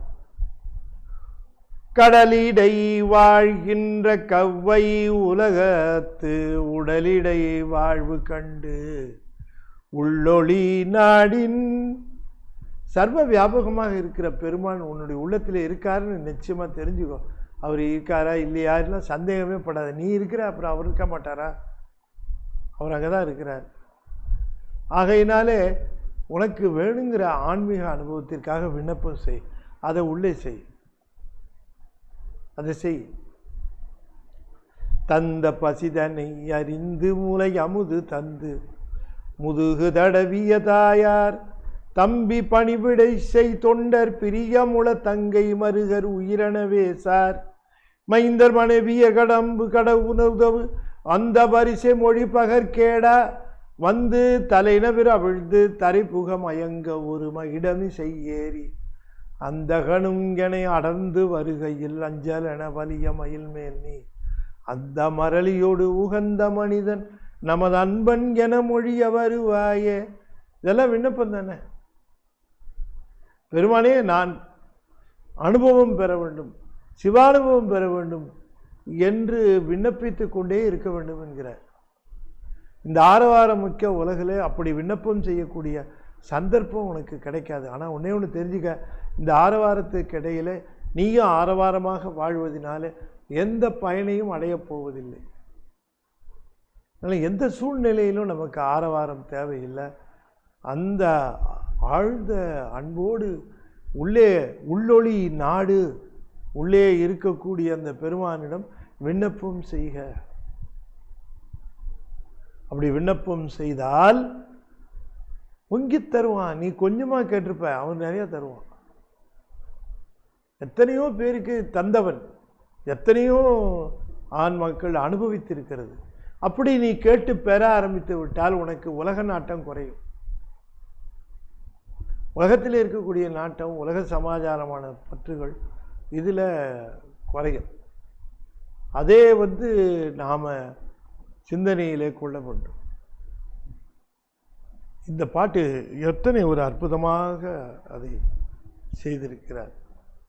கடலிடை வாழ்கின்ற கவ்வை உலகத்து உடலிடை வாழ்வு கண்டு உள்ளொளி நாடின், சர்வ வியாபகமாக இருக்கிற பெருமான் உன்னுடைய உள்ளத்தில் இருக்காருன்னு நிச்சயமா தெரிஞ்சுக்கோ. அவர் இருக்காரா இல்லையா எல்லாம் சந்தேகமே படாது. நீ இருக்கிற, அப்புறம் அவர் இருக்க மாட்டாரா, அவர் அங்கதான் இருக்கிறார். ஆகையினாலே உனக்கு வேணுங்கிற ஆன்மீக அனுபவத்திற்காக விண்ணப்பம் செய், அதை உள்ளே செய், அதை செய். தந்த பசிதனை அறிந்து மூளை அமுது தந்து முதுகு தடவிய தாயார் தம்பி பணிவிடை செய் தொண்டர் பிரியமுள தங்கை மருகர் உயிரணவே சார் மைந்தர் மனைவிய கடம்பு கட உணவு அந்த பரிசை மொழி பகற்கேடா வந்து தலைநவிர அவிழ்ந்து தரை புக மயங்க ஒரு இடமி செய்யேறி அந்த கணுங்கனை அடர்ந்து வருகையில் அஞ்சல் என வலிய மயில் மேல் நீ அந்த மரளியோடு உகந்த மனிதன் நமது அன்பன் என மொழிய வருவாயே. இதெல்லாம் விண்ணப்பம் தானே. பெருமானே, நான் அனுபவம் பெற வேண்டும், சிவானுபவம் பெற வேண்டும் என்று விண்ணப்பித்து கொண்டே இருக்க வேண்டும் என்கிறார். இந்த ஆரவாரம் மிக்க உலகிலே அப்படி விண்ணப்பம் செய்யக்கூடிய சந்தர்ப்பம் உனக்கு கிடைக்காது. ஆனால் ஒன்னே ஒன்று தெரிஞ்சுக்க, இந்த ஆரவாரத்துக்கு இடையில நீயும் ஆரவாரமாக வாழ்வதனால எந்த பயனையும் அடையப் போவதில்லை. அதனால் எந்த சூழ்நிலையிலும் நமக்கு ஆரவாரம் தேவையில்லை. அந்த ஆழ்ந்த அன்போடு உள்ளே உள்ளொளி நாடு உள்ளே இருக்கக்கூடிய அந்த பெருமானிடம் விண்ணப்பம் செய்க. அப்படி விண்ணப்பம் செய்தால் பொங்கி தருவான். நீ கொஞ்சமா கேட்டிருப்ப, அவன் நிறைய தருவான். எத்தனையோ பேருக்கு தந்தவன், எத்தனையோ ஆண் மக்கள் அனுபவித்திருக்கிறது. அப்படி நீ கேட்டு பெற ஆரம்பித்து விட்டால் உனக்கு உலக நாட்டம் குறையும். உலகத்தில் இருக்கக்கூடிய நாட்டம், உலக சமாச்சாரமான பற்றுகள் இதில் குறையும். அதே நாம் சிந்தனையிலே கொள்ள வேண்டும். இந்த பாட்டு எத்தனை ஒரு அற்புதமாக அதை செய்திருக்கிறார்.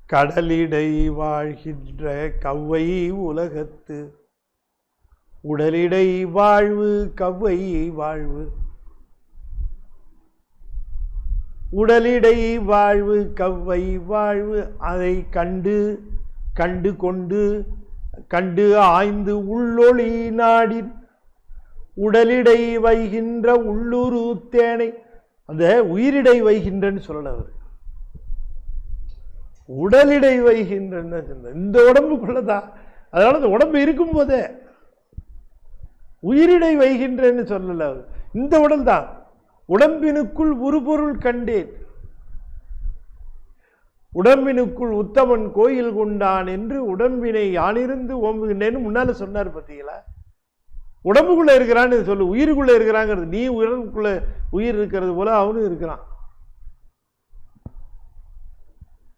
கடலிடை வாழ்கின்ற கவ்வை உலகத்து உடலிடை வாழ்வு கவ்வை வாழ்வு, உடலிடை வாழ்வு கவ்வை வாழ்வு, அதை கண்டு கண்டு கொண்டு கண்டு ஆய்ந்து உள்ளொளி நாடின் உடலிடை வைகின்ற உள்ளுரு தேனை. அந்த உயிரிடை வைகின்றன்னு சொல்லல அவர், உடலிடை வைகின்றன்னு சொன்ன. இந்த உடம்புக்குள்ளதான், அதனால இந்த உடம்பு இருக்கும் போதே உயிரிடை வைகின்றன்னு சொல்லல அவர். இந்த உடல் தான். உடம்பினுக்குள் ஒரு பொருள் கண்டேன், உடம்பினுக்குள் உத்தமன் கோயில் கொண்டான் என்று உடம்பினை யானிருந்து ஓம்புகின்றேன்னு முன்னால சொன்னார். பார்த்தீங்களா? உடம்புக்குள்ள இருக்கிறான்னு சொல்லு, உயிருக்குள்ள இருக்கிறாங்கிறது. நீ உடம்புக்குள்ள உயிர் இருக்கிறது போல அவனும் இருக்கிறான்.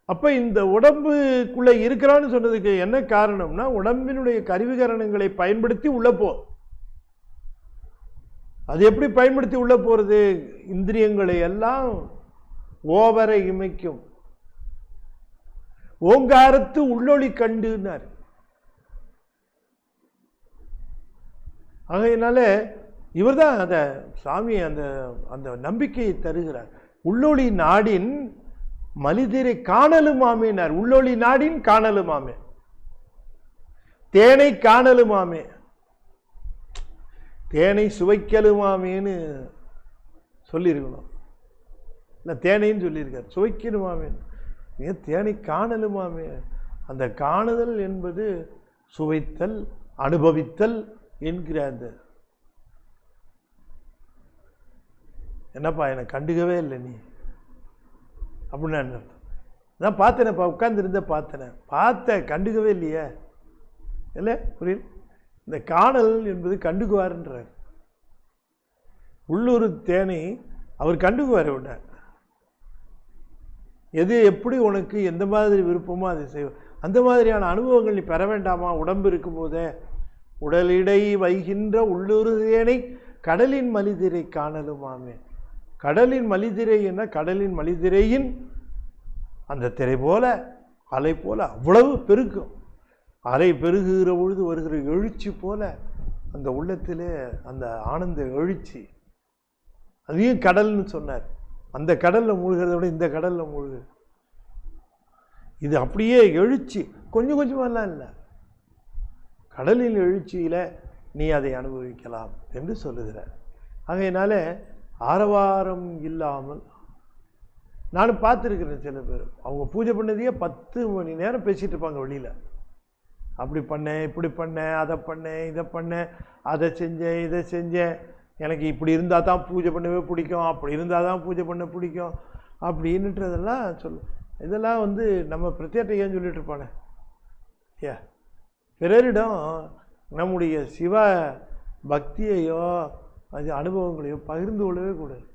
அப்ப இந்த உடம்புக்குள்ள இருக்கிறான்னு சொன்னதுக்கு என்ன காரணம்னா, உடம்பினுடைய கருவிகரணங்களை பயன்படுத்தி உள்ள போ. அது எப்படி பயன்படுத்தி உள்ள போறது? இந்திரியங்களை எல்லாம் ஓவரை இமைக்கும் ஓங்காரத்து உள்ளொளி கண்டுனார். ஆகையினால இவர் தான் அந்த சாமி அந்த அந்த நம்பிக்கையை தருகிறார். உள்ளொளி நாடின் மலிதிரை காணலுமாமேனார். உள்ளொளி நாடின் காணலுமாமே, தேனை காணலுமாமே, தேனை சுவைக்கலுமாமேன்னு சொல்லியிருக்கணும். இல்லை, தேனைன்னு சொல்லியிருக்கார், சுவைக்கலுமாமே. ஏன் தேனை காணலுமாமே? அந்த காணுதல் என்பது சுவைத்தல், அனுபவித்தல் என்கிற அந்த, என்னப்பா என்னை கண்டுக்கவே இல்லை நீ அப்படின்னு அர்த்தம். நான் பார்த்தேனப்பா, உட்கார்ந்துருந்த பார்த்தேன் கண்டுக்கவே இல்லையே. இல்லை, புரியுது? இந்த காணல் என்பது கண்டுக்குவார்ன்றார். உள்ளூர் தேனை அவர் கண்டுக்குவார். விட எது எப்படி உனக்கு எந்த மாதிரி விருப்பமோ அதை செய்வோம். அந்த மாதிரியான அனுபவங்கள் நீ பெற வேண்டாமா? உடம்பு இருக்கும் போதே உடலிடை வைகின்ற உள்ளூர் தேனை கடலின் மலிதிரை காணலுமாமே. கடலின் மலிதிரை என்ன? கடலின் மலிதிரையின் அந்த திரை போல, அலை போல அவ்வளவு பெருக்கும். அலை பெருகுகிற பொழுது வருகிற எழுச்சி போல அந்த உள்ளத்திலே அந்த ஆனந்த எழுச்சி, அதையும் கடல்னு சொன்னார். அந்த கடலில் மூழ்கிறத விட இந்த கடலில் மூழ்கு. இது அப்படியே எழுச்சி, கொஞ்சம் கொஞ்சமெல்லாம் இல்லை, கடலின் எழுச்சியில் நீ அதை அனுபவிக்கலாம் என்று சொல்லுகிறார். ஆகையினால ஆரவாரம் இல்லாமல், நானும் பார்த்துருக்கிறேன் சில பேர், அவங்க பூஜை பண்ணதையே 10 மணி நேரம் பேசிகிட்டு இருப்பாங்க வெளியில். அப்படி பண்ணேன், இப்படி பண்ணேன், அதை பண்ணேன், இதை பண்ணேன், அதை செஞ்சேன், இதை செஞ்சேன், எனக்கு இப்படி இருந்தால் தான் பூஜை பண்ணவே பிடிக்கும், அப்படி இருந்தால் தான் பூஜை பண்ண பிடிக்கும் அப்படின்னுன்றதெல்லாம் இதெல்லாம் நம்ம பிரத்யேகத்தை ஏன் சொல்லிட்டு இருப்பானே. ஏ, பிறரிடம் நம்முடைய சிவ பக்தியையோ அது அனுபவங்களையோ பகிர்ந்து கொள்ளவே கூடாது.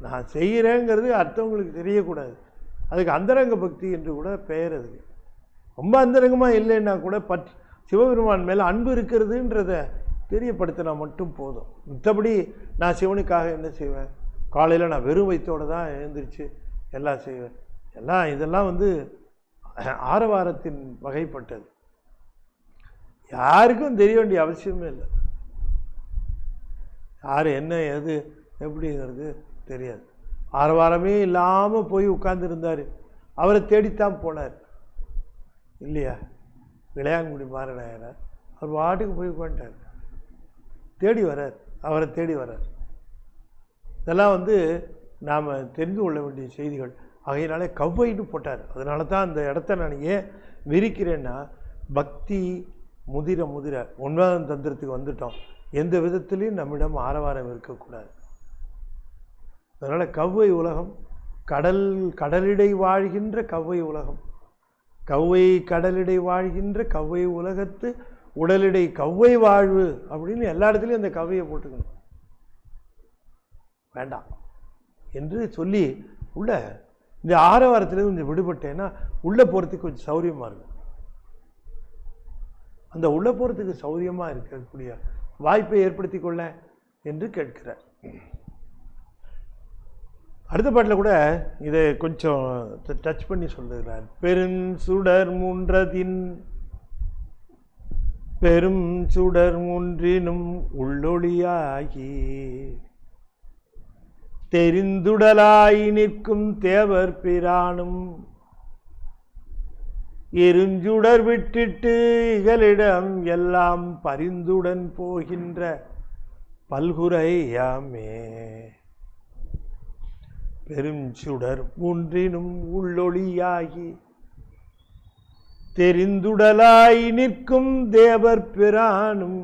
நான் செய்கிறேங்கிறது அடுத்தவங்களுக்கு தெரியக்கூடாது. அதுக்கு அந்தரங்க பக்தி என்று கூட பெயர். அதுக்கு ரொம்ப அந்தரங்கமாக இல்லைன்னா கூட சிவபெருமான் மேலே அன்பு இருக்கிறதுன்றத தெரியப்படுத்தினா மட்டும் போதும். மற்றபடி நான் சிவனுக்காக என்ன செய்வேன், காலையில் நான் வெறும் வயிற்றோடு தான் எழுந்திரிச்சு எல்லாம் செய்வேன், இதெல்லாம் ஆரவாரத்தின் வகைப்பட்டது. யாருக்கும் தெரிய வேண்டிய அவசியமே இல்லை. யார் என்ன எது எப்படிங்கிறது தெரியாது. ஆரவாரமே இல்லாமல் போய் உட்கார்ந்துருந்தார், அவரை தேடித்தான் போனார் இல்லையா? இளையான்குடி மாறனாயனார் அவர் பாட்டுக்கு போய் உட்காந்துட்டார், தேடி வரார், அவரை தேடி வரார். இதெல்லாம் நாம் தெரிந்து கொள்ள வேண்டிய செய்திகள். ஆகையினாலே கவ்வைன்னு போட்டார். அதனால தான் அந்த இடத்த நான் ஏன் விரிக்கிறேன்னா, பக்தி முதிர முதிர 9ஆம் தந்திரத்துக்கு வந்துட்டோம். எந்த விதத்திலையும் நம்மிடம் ஆரவாரம் இருக்கக்கூடாது. அதனால் கவ்வை உலகம், கடலிடை வாழ்கின்ற கவ்வை உலகம், கவ்வை கடலிடை வாழ்கின்ற கவ்வை உலகத்து உடலிடை கவ்வை வாழ்வு அப்படின்னு எல்லா இடத்துலையும் அந்த கவ்வையை போட்டுக்கணும் வேண்டாம் என்று சொல்லி உள்ள இந்த ஆரவாரத்தில் கொஞ்சம் விடுபட்டேன்னா உள்ளே போகிறதுக்கு கொஞ்சம் சௌரியமாக இருக்கும். அந்த உள்ளே போகிறதுக்கு சௌரியமாக இருக்கக்கூடிய வாய்ப்பை ஏற்படுத்தி கொள்ள என்று கேட்கிறார். அடுத்த பாட்டில் கூட இதை கொஞ்சம் டச் பண்ணி சொல்லுகிறார். பெருஞ்சுடர் மூன்றதின் பெரும் சுடர் மூன்றினும் உள்ளொளியாகி தெரிந்துடலாய் நிற்கும் தேவர் பிரானும் எருஞ்சுடர் விட்டிட்டு இகலிடம் எல்லாம் பரிந்துடன் போகின்ற பல்குறையாமே. பெருஞ்சுடர் மூன்றினும் உள்ளொளியாகி தெரிந்துடலாய் நிற்கும் தேவர் பிரானும்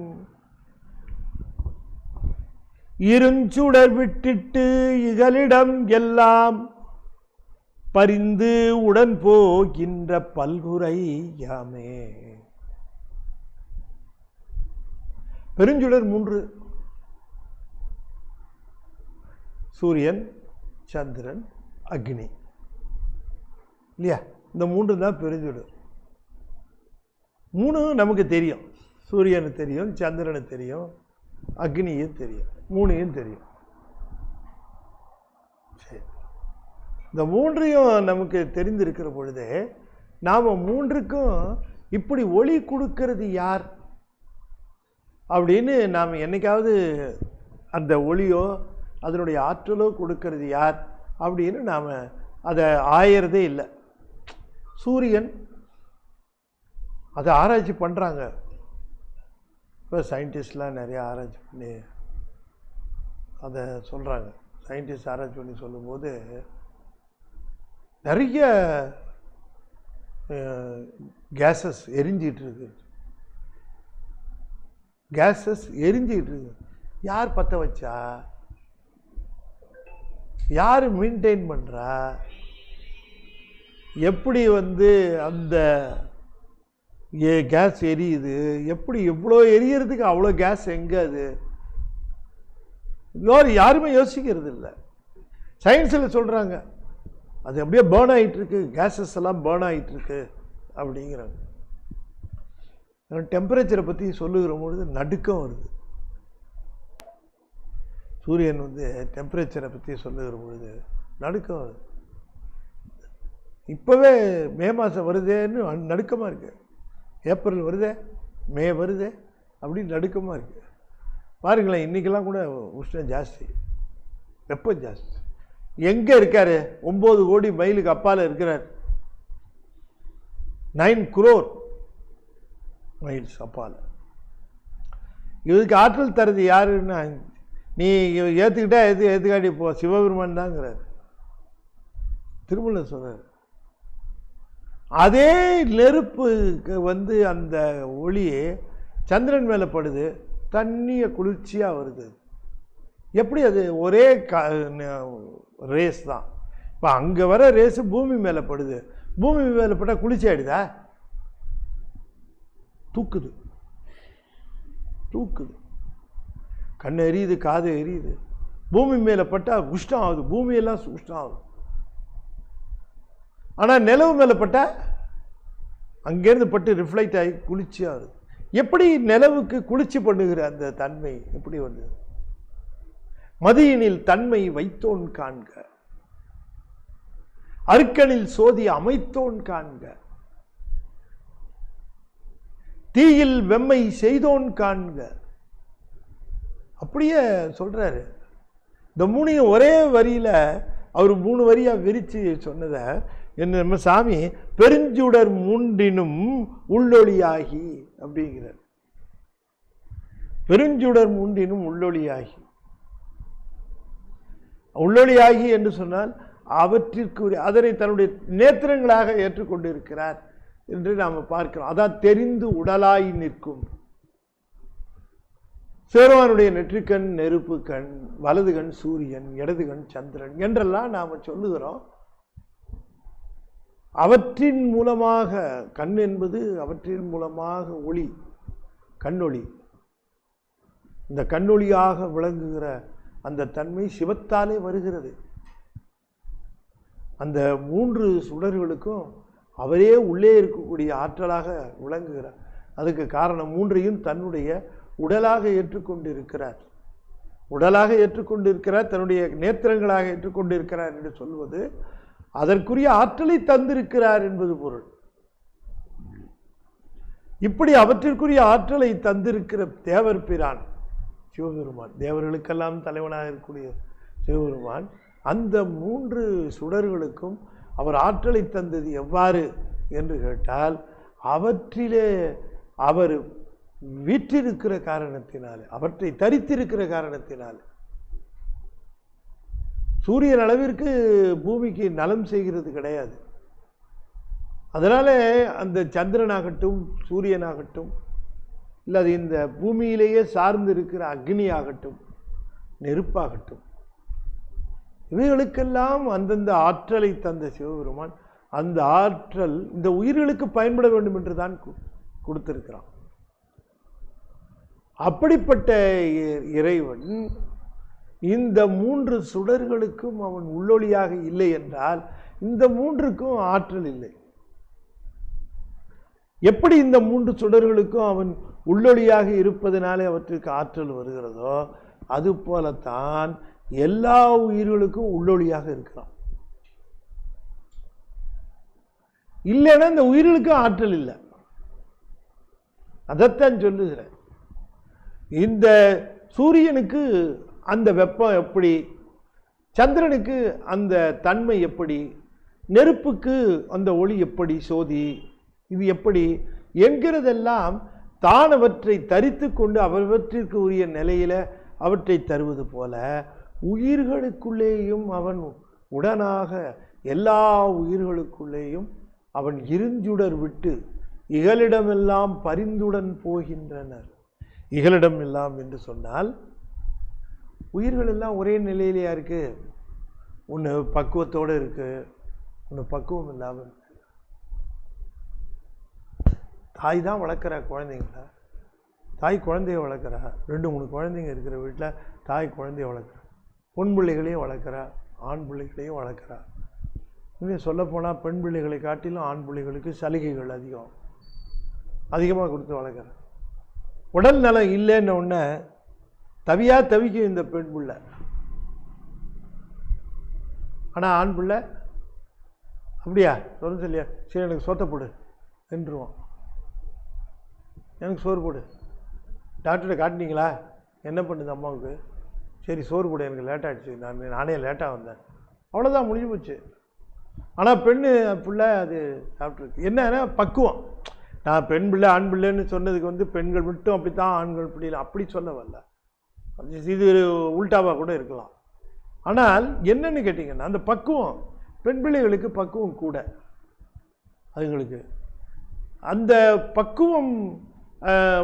இருஞ்சுடர் விட்டிட்டு இகலிடம் எல்லாம் பரிந்து உடன் போகின்ற பல்குறையாமே. பெருஞ்சுடர் மூன்று: சூரியன், சந்திரன், அக்னி இல்லையா? இந்த மூன்று தான் பெருஞ்சுடர். மூணு நமக்கு தெரியும். சூரியனு தெரியும், சந்திரனு தெரியும், அக்னியும் தெரியும், மூணையும் தெரியும். சரி, இந்த மூன்றையும் நமக்கு தெரிந்திருக்கிற பொழுதே நாம் மூன்றுக்கும் இப்படி ஒளி கொடுக்கிறது யார் அப்படின்னு நாம் என்னைக்காவது அந்த ஒளியோ அதனுடைய ஆற்றலோ கொடுக்கிறது யார் அப்படின்னு நாம் அதை ஆயறதே இல்லை. சூரியன் அதை ஆராய்ச்சி பண்ணுறாங்க. இப்போ சயின்டிஸ்ட்லாம் நிறைய ஆராய்ச்சி பண்ணி அதை சொல்கிறாங்க. சயின்டிஸ்ட் ஆராய்ச்சி பண்ணி சொல்லும்போது நிறைய கேஸஸ் எரிஞ்சிகிட்டு இருக்கு. கேஸஸ் எரிஞ்சிக்கிட்டு இருக்கு. யார் பற்ற வச்சா? யார் மெயின்டைன் பண்ணுறா? எப்படி அந்த கேஸ் எரியுது? எப்படி எவ்வளோ எரியறதுக்கு அவ்வளோ கேஸ் எங்கே? அது யாருமே யோசிக்கிறது இல்லை. சயின்ஸில் சொல்கிறாங்க அது அப்படியே பேர்ன் ஆகிட்டுருக்கு, கேஸஸ் எல்லாம் பேர்ன் ஆகிட்டுருக்கு அப்படிங்கிறாங்க. டெம்பரேச்சரை பற்றி சொல்லுகிற பொழுது நடுக்கம் வருது. சூரியன் டெம்பரேச்சரை பற்றி சொல்லுகிற பொழுது நடுக்கம் வருது. இப்போவே மே மாதம் வருதேன்னு நடுக்கமாக இருக்கு. ஏப்ரல் வருதே, மே வருதே அப்படின்னு நடுக்கமாக இருக்கு. பாருங்களேன், இன்றைக்கெல்லாம் கூட உஷ்ணம் ஜாஸ்தி, வெப்பம் ஜாஸ்தி. எங்கே இருக்கார்? 9 கோடி மைலுக்கு அப்பால் இருக்கிறார். 9 crore மைல்ஸ் அப்பால். இதுக்கு ஆற்றல் தருது யாருன்னா, நீ ஏற்றுக்கிட்டா ஏற்றுக்காட்டி போ, சிவபெருமான் தாங்கிறார். திருமூலர் சொல்றார். அதே நெருப்புக்கு அந்த ஒளி சந்திரன் மேலே படுது, தண்ணியை குளிர்ச்சியாக வருது. எப்படி? அது ஒரே ரேஸ் தான். இப்போ அங்கே வர ரேஸு பூமி மேலே படுது. பூமி மேலே பட்டால் குளிர்ச்சி ஆகிடுதா? தூக்குது, தூக்குது. கண் எரியுது, காது எரியுது. பூமி மேலே பட்டால் உஷ்ணம் ஆகுது, பூமியெல்லாம் உஷ்ணம் ஆகுது. ஆனால் நிலவு மேலே பட்டால் அங்கேருந்து பட்டு ரிஃப்ளைட் ஆகி குளிர்ச்சி ஆகுது. எப்படி நிலவுக்கு குளிர்ச்சி பண்ணுகிற அந்த தன்மை எப்படி வந்தது? மதியினில் தன்மை வைத்தோன் காண்க, அருக்கனில் சோதி அமைத்தோன் காண்க, தீயில் வெம்மை செய்தோன் காண்க. அப்படியே சொல்றாரு. இந்த மூணையும் ஒரே வரியில அவர் 3 வரியா விரிச்சு சொன்னதை நம்ம சாமி பெருஞ்சுடர் மூன்றினும் உள்ளொளியாகி அப்படிங்கிறார். பெருஞ்சுடர் மூன்றினும் உள்ளொளியாகி. உள்ளொளியாகி என்று சொன்னால் அவற்றிற்கு அதனை தன்னுடைய நேத்திரங்களாக ஏற்றுக்கொண்டிருக்கிறார் என்று நாம் பார்க்கிறோம். அதான் தெரிந்து உடலாய் நிற்கும். சேரவானுடைய நெற்றிக்கண் நெருப்பு கண், வலது கண் சூரியன், இடது கண் சந்திரன் என்றெல்லாம் நாம் சொல்லுகிறோம். அவற்றின் மூலமாக, கண் என்பது அவற்றின் மூலமாக ஒளி, கண்ணொளி. இந்த கண்ணொளியாக விளங்குகிற அந்த தன்மை சிவத்தாலே வருகிறது. அந்த 3 சுடர்களுக்கும் அவரே உள்ளே இருக்கக்கூடிய ஆற்றலாக விளங்குகிறார். அதுக்கு காரணம் 3ஐயும் தன்னுடைய உடலாக ஏற்றுக்கொண்டிருக்கிறார். உடலாக ஏற்றுக்கொண்டிருக்கிறார், தன்னுடைய நேத்திரங்களாக ஏற்றுக்கொண்டிருக்கிறார் என்று சொல்வது அதற்குரிய ஆற்றலை தந்திருக்கிறார் என்பது பொருள். இப்படி அவற்றிற்குரிய ஆற்றலை தந்திருக்கிற தேவர் பிரான் சிவபெருமான், தேவர்களுக்கெல்லாம் தலைவனாக இருக்கக்கூடிய சிவபெருமான், அந்த 3 சுடர்களுக்கும் அவர் ஆற்றலை தந்தது எவ்வாறு என்று கேட்டால், அவற்றிலே அவர் வீற்றிருக்கிற காரணத்தினாலே, அவற்றை தரித்திருக்கிற காரணத்தினாலே. சூரியன் அளவிற்கு பூமிக்கு நலம் செய்கிறது கிடையாது. அதனால அந்த சந்திரனாகட்டும், சூரியனாகட்டும், இல்லை அது இந்த பூமியிலேயே சார்ந்து இருக்கிற அக்னி ஆகட்டும், நெருப்பாகட்டும், இவைகளுக்கெல்லாம் அந்தந்த ஆற்றலை தந்த சிவபெருமான் அந்த ஆற்றல் இந்த உயிர்களுக்கு பயன்பட வேண்டும் என்று தான் கொடுத்திருக்கிறான். அப்படிப்பட்ட இறைவன் இந்த 3 சுடர்களுக்கும் அவன் உள்ளொளியாக இல்லை என்றால் இந்த 3க்கும் ஆற்றல் இல்லை. எப்படி இந்த 3 சுடர்களுக்கும் அவன் உள்ளொளியாக இருப்பதனாலே அவற்றுக்கு ஆற்றல் வருகிறதோ அது போலத்தான் எல்லா உயிர்களுக்கும் உள்ளொளியாக இருக்கிறான். இல்லைன்னா இந்த உயிர்களுக்கு ஆற்றல் இல்லை. அதைத்தான் சொல்லுகிறேன். இந்த சூரியனுக்கு அந்த வெப்பம் எப்படி, சந்திரனுக்கு அந்த தன்மை எப்படி, நெருப்புக்கு அந்த ஒளி எப்படி, சோதி இது எப்படி என்கிறதெல்லாம் தான் அவற்றை தரித்து கொண்டு அவற்றிற்கு உரிய நிலையில அவற்றை தருவது போல உயிர்களுக்குள்ளேயும் அவன் உடனாக எல்லா உயிர்களுக்குள்ளேயும் அவன் இருஞ்சுடர் விட்டு இகலிடமெல்லாம் பரிந்துடன் போகின்றனர். இகலிடம் எல்லாம் என்று சொன்னால் உயிர்கள் எல்லாம் ஒரே நிலையிலேயா இருக்கு? ஒன்று பக்குவத்தோடு இருக்கு, ஒன்று பக்குவம் இல்லாமல் இருக்கு. தாய் தான் வளர்க்குறா குழந்தைங்கள, தாய் குழந்தைய வளர்க்குறா. 2-3 குழந்தைங்க இருக்கிற வீட்டில் தாய் குழந்தைய வளர்க்குறா, பொன் பிள்ளைகளையும் வளர்க்குறா, ஆண் பிள்ளைகளையும் வளர்க்குறா. இன்னும் சொல்லப்போனால் பெண் பிள்ளைகளை காட்டிலும் ஆண் பிள்ளைகளுக்கு சலுகைகள் அதிகமாக கொடுத்து வளர்க்குறா. உடல் நலம் இல்லைன்ன உடனே தவிக்கும் இந்த பெண் பிள்ளை. ஆனால் ஆண் பிள்ளை அப்படியா சொல்லுது இல்லையா, சரி எனக்கு சோத்தை போடு என்றுவான், எனக்கு சோறு போடு. டாக்டர்கிட்ட காட்டினீங்களா, என்ன பண்ணுது அம்மாவுக்கு, சரி சோறு போடு, எனக்கு லேட்டாகிடுச்சு, நானே லேட்டாக வந்தேன், அவ்வளோதான் முடிஞ்சு போச்சு. ஆனால் பெண்ணு பிள்ளை அது சாப்பிட்ருக்கு. என்னன்னா பக்குவம். நான் பெண் பிள்ளை ஆண் பிள்ளைன்னு சொன்னதுக்கு பெண்கள் மட்டும் அப்படித்தான், ஆண்கள் பிள்ளைகள் அப்படி சொல்ல வரல, இது உல்டாவாக கூட இருக்கலாம். ஆனால் என்னன்னு கேட்டிங்கன்னா அந்த பக்குவம், பெண் பிள்ளைகளுக்கு பக்குவம் கூட, அதுங்களுக்கு அந்த பக்குவம்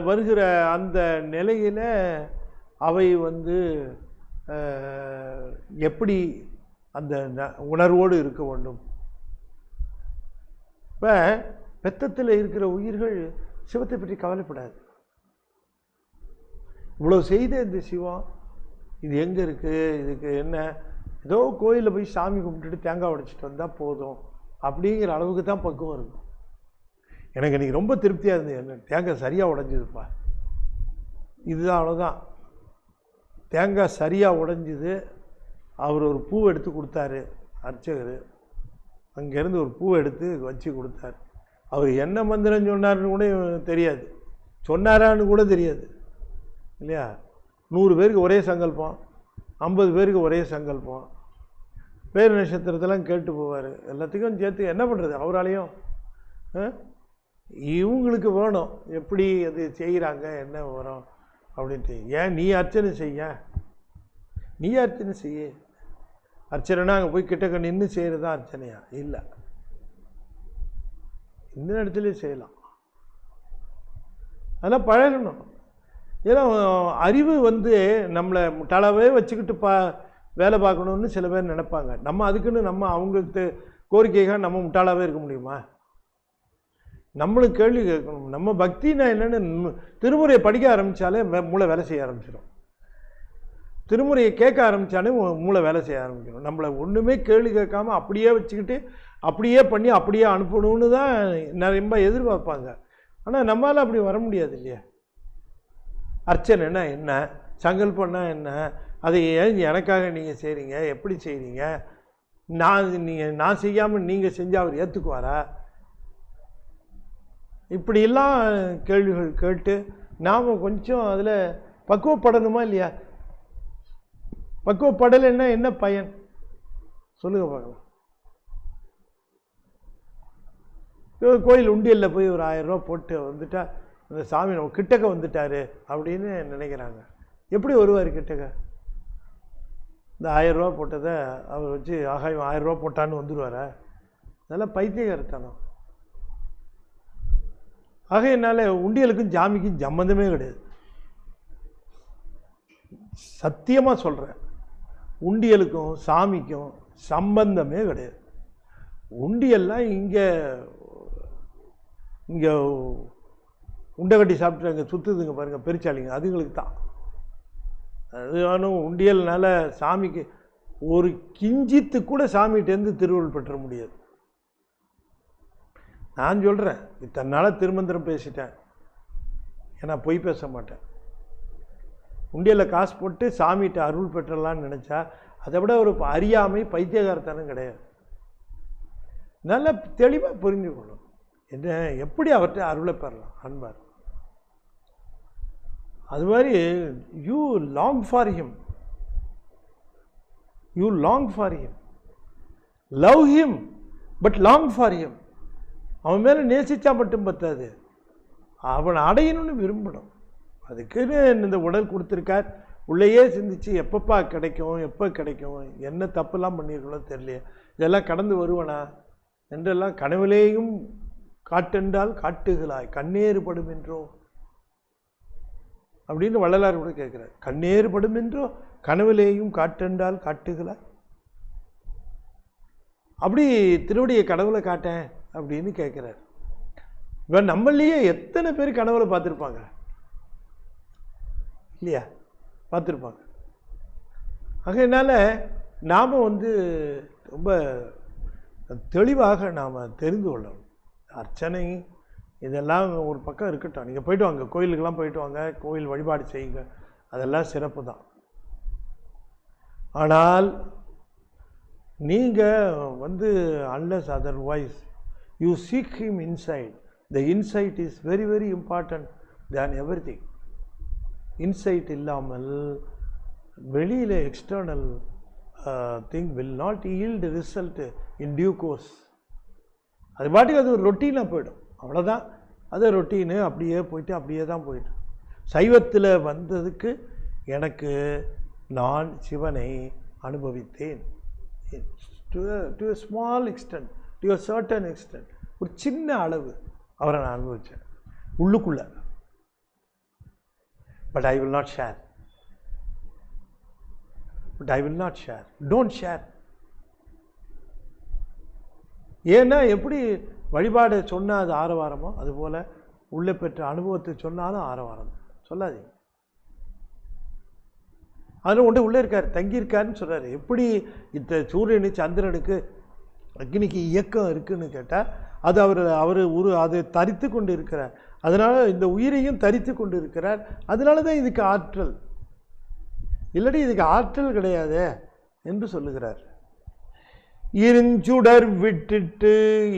வருகிற அந்த நிலையில் அவை எப்படி அந்த உணர்வோடு இருக்க வேண்டும். இப்போ பெத்தத்தில் இருக்கிற உயிர்கள் சிவத்தை பற்றி கவலைப்படாது. இவ்வளோ செய்த இந்த சிவம் இது எங்கே இருக்குது, இதுக்கு என்ன, ஏதோ கோயிலில் போய் சாமி கும்பிட்டுட்டு தேங்காய் உடைச்சிட்டு வந்தால் போதும் அப்படிங்கிற அளவுக்கு தான் பக்குவம் இருக்கும். எனக்கு இன்றைக்கி ரொம்ப திருப்தியாக இருந்தது, என்ன தேங்காய் சரியாக உடைஞ்சிதுப்பா, இதுதான் அவ்வளோதான். தேங்காய் சரியாக உடைஞ்சிது. அவர் ஒரு பூவை எடுத்து கொடுத்தாரு அர்ச்சகர், அங்கேருந்து ஒரு பூவை எடுத்து வச்சு கொடுத்தார். அவர் என்ன மந்திரம் சொன்னார்னு கூட தெரியாது, சொன்னாரான்னு கூட தெரியாது இல்லையா. 100 பேருக்கு ஒரே சங்கல்பம், 50 பேருக்கு ஒரே சங்கல்பம், பேர் நட்சத்திரத்தெல்லாம் கேட்டு போவார். எல்லாத்துக்கும் சேர்த்து என்ன பண்ணுறது, அவராலையும் இவங்களுக்கு வேணும் எப்படி அது செய்கிறாங்க என்ன வரும் அப்படின்ட்டு. ஏன் நீ அர்ச்சனை செய்ய, நீ அர்ச்சனை செய்ய, அர்ச்சனைனா அங்கே போய் கிட்டக்க நின்று செய்கிறது தான் அர்ச்சனையா? இல்லை, இந்த இடத்துலையும் செய்யலாம். அதெல்லாம் பழகணும். ஏன்னா அறிவு நம்மளை முட்டாளாவே வச்சுக்கிட்டு வேலை பார்க்கணுன்னு சில பேர் நினைப்பாங்க. நம்ம அதுக்குன்னு அவங்களுக்கு கோரிக்கைக்காக நம்ம முட்டாளாவே இருக்க முடியுமா? நம்மளும் கேள்வி கேட்கணும். நம்ம பக்தினா என்னென்னு திருமுறையை படிக்க ஆரம்பித்தாலே மூளை வேலை செய்ய ஆரம்பிச்சிடும். திருமுறையை கேட்க ஆரம்பித்தாலே மூளை வேலை செய்ய ஆரம்பிக்கணும். நம்மளை ஒன்றுமே கேள்வி கேட்காம அப்படியே வச்சுக்கிட்டு அப்படியே பண்ணி அப்படியே அனுப்பணும்னு தான் ரொம்ப எதிர்பார்ப்பாங்க. ஆனால் நம்மளால் அப்படி வர முடியாது இல்லையா? அர்ச்சனைனா என்ன, சங்கல்பம்னா என்ன, அதை ஏன் எனக்காக நீங்கள் செய்கிறீங்க, எப்படி செய்கிறீங்க, நான் செய்யாமல் நீங்கள் செஞ்சால் அவர் ஏற்றுக்குவாரா? இப்படியெல்லாம் கேள்விகள் கேட்டு நாம் கொஞ்சம் அதில் பக்குவப்படணுமா இல்லையா? பக்குவப்படலைன்னா என்ன பயன் சொல்லுங்க பார்க்கலாம். கோயில் உண்டியலில் போய் ஒரு 1000 ரூபா போட்டு வந்துட்டா இந்த சாமி நம்ம கிட்டக்க வந்துட்டாரு அப்படின்னு நினைக்கிறாங்க. எப்படி வருவார் கிட்டக்க? இந்த 1000 ரூபா போட்டதை அவர் வச்சு ஆகாயம் 1000 ரூபா போட்டான்னு வந்துடுவாரா? அதெல்லாம் பைத்தியக்காரத்தனம். ஆக என்னால் உண்டியலுக்கும் ஜாமிக்கும் சம்மந்தமே கிடையாது. சத்தியமாக சொல்கிறேன், உண்டியலுக்கும் சாமிக்கும் சம்பந்தமே கிடையாது. உண்டியெல்லாம் இங்கே உண்டை கட்டி சாப்பிட்டு அங்கே சுற்றுதுங்க பாருங்கள் பெருச்சாளிங்க, அதுங்களுக்கு தான். அது ஆனால் உண்டியல்னால சாமிக்கு ஒரு கிஞ்சித்து கூட சாமிகிட்டேருந்து திருவருள் பெற்ற முடியாது. நான் சொல்கிறேன், இத்தனை நாளாக திருமந்திரம் பேசிட்டேன், ஏன்னா பொய் பேச மாட்டேன். உண்டியலில் காசு போட்டு சாமிகிட்ட அருள் பெற்றலான்னு நினச்சா அதை விட ஒரு அறியாமை பைத்தியகாரத்தனம் கிடையாது. நல்லா தெளிவாக புரிஞ்சுக்கணும் என்ன, எப்படி அவர்கிட்ட அருளை பெறலாம் அன்பார். அது மாதிரி you long for him, you long for him, love him but long for him. அவன் மேலே நேசித்தா மட்டும் பத்தாது, அவனை அடையணும்னு விரும்பணும். அதுக்குன்னு இந்த உடல் கொடுத்துருக்கார், உள்ளேயே சிந்திச்சு எப்பப்பா கிடைக்கும் எப்போ கிடைக்கும், என்ன தப்புலாம் பண்ணியிருக்கணும் தெரியலையே, இதெல்லாம் கடந்து வருவனா என்றெல்லாம் கனவிலேயும் காட்டென்றால் காட்டுகளாய் கண்ணேறுபடும் என்றோ அப்படின்னு வள்ளலார் கூட கேட்குறார். கண்ணேறுபடும் என்றோ கனவிலேயும் காட்டென்றால் காட்டுகளாய், அப்படி திருவடியை கடவுளை காட்டேன் அப்படின்னு கேட்குறார். இவன் நம்மளையே எத்தனை பேர் கனவுல பார்த்துருப்பாங்க இல்லையா? பார்த்துருப்பாங்க. ஆகையினால நாம் ரொம்ப தெளிவாக நாம் தெரிந்து கொள்ளணும். அர்ச்சனை இதெல்லாம் ஒரு பக்கம் இருக்கட்டும், நீங்கள் போய்ட்டு வாங்க, கோயிலுக்கெல்லாம் போய்ட்டு வாங்க, கோயில் வழிபாடு செய்யுங்க, அதெல்லாம் சிறப்பு தான். ஆனால் நீங்கள் unless otherwise you seek him inside, the insight is very very important than everything. Inside இல்லாமல் வெளியில் external thing will not yield result in due course. அது பாட்டுக்கு அது ஒரு ரொட்டீனாக போய்டும், அவ்வளோதான். அது ரொட்டீனு அப்படியே போயிட்டு அப்படியே தான் போயிட்டு. சைவத்தில் வந்ததுக்கு எனக்கு நான் சிவனை அனுபவித்தேன் to a small extent, to a certain extent, ஒரு சின்ன அளவு அவரை நான் அனுபவித்தேன் உள்ளுக்குள்ளே. But I will not share. But I will not share. Don't share. ஏன்னா எப்படி வழிபாடு சொன்னால் அது ஆரவாரமோ அதுபோல் உள்ளே பெற்ற அனுபவத்தை சொன்னாலும் ஆரவாரம் சொல்லாதீங்க. அதில் ஒன்று உள்ளே இருக்கார், தங்கியிருக்காருன்னு சொல்கிறார். எப்படி இந்த சூரியனு சந்திரனுக்கு அக்னிக்கு இயக்கம் இருக்குதுன்னு கேட்டால் அது அவர் அதை தரித்து கொண்டு இருக்கிறார், அதனால் இந்த உயிரையும் தரித்து கொண்டு இருக்கிறார், அதனால தான் இதுக்கு ஆற்றல், இல்லாட்டி இதுக்கு ஆற்றல் கிடையாது என்று சொல்லுகிறார். இருஞ்சுடர் விட்டுட்டு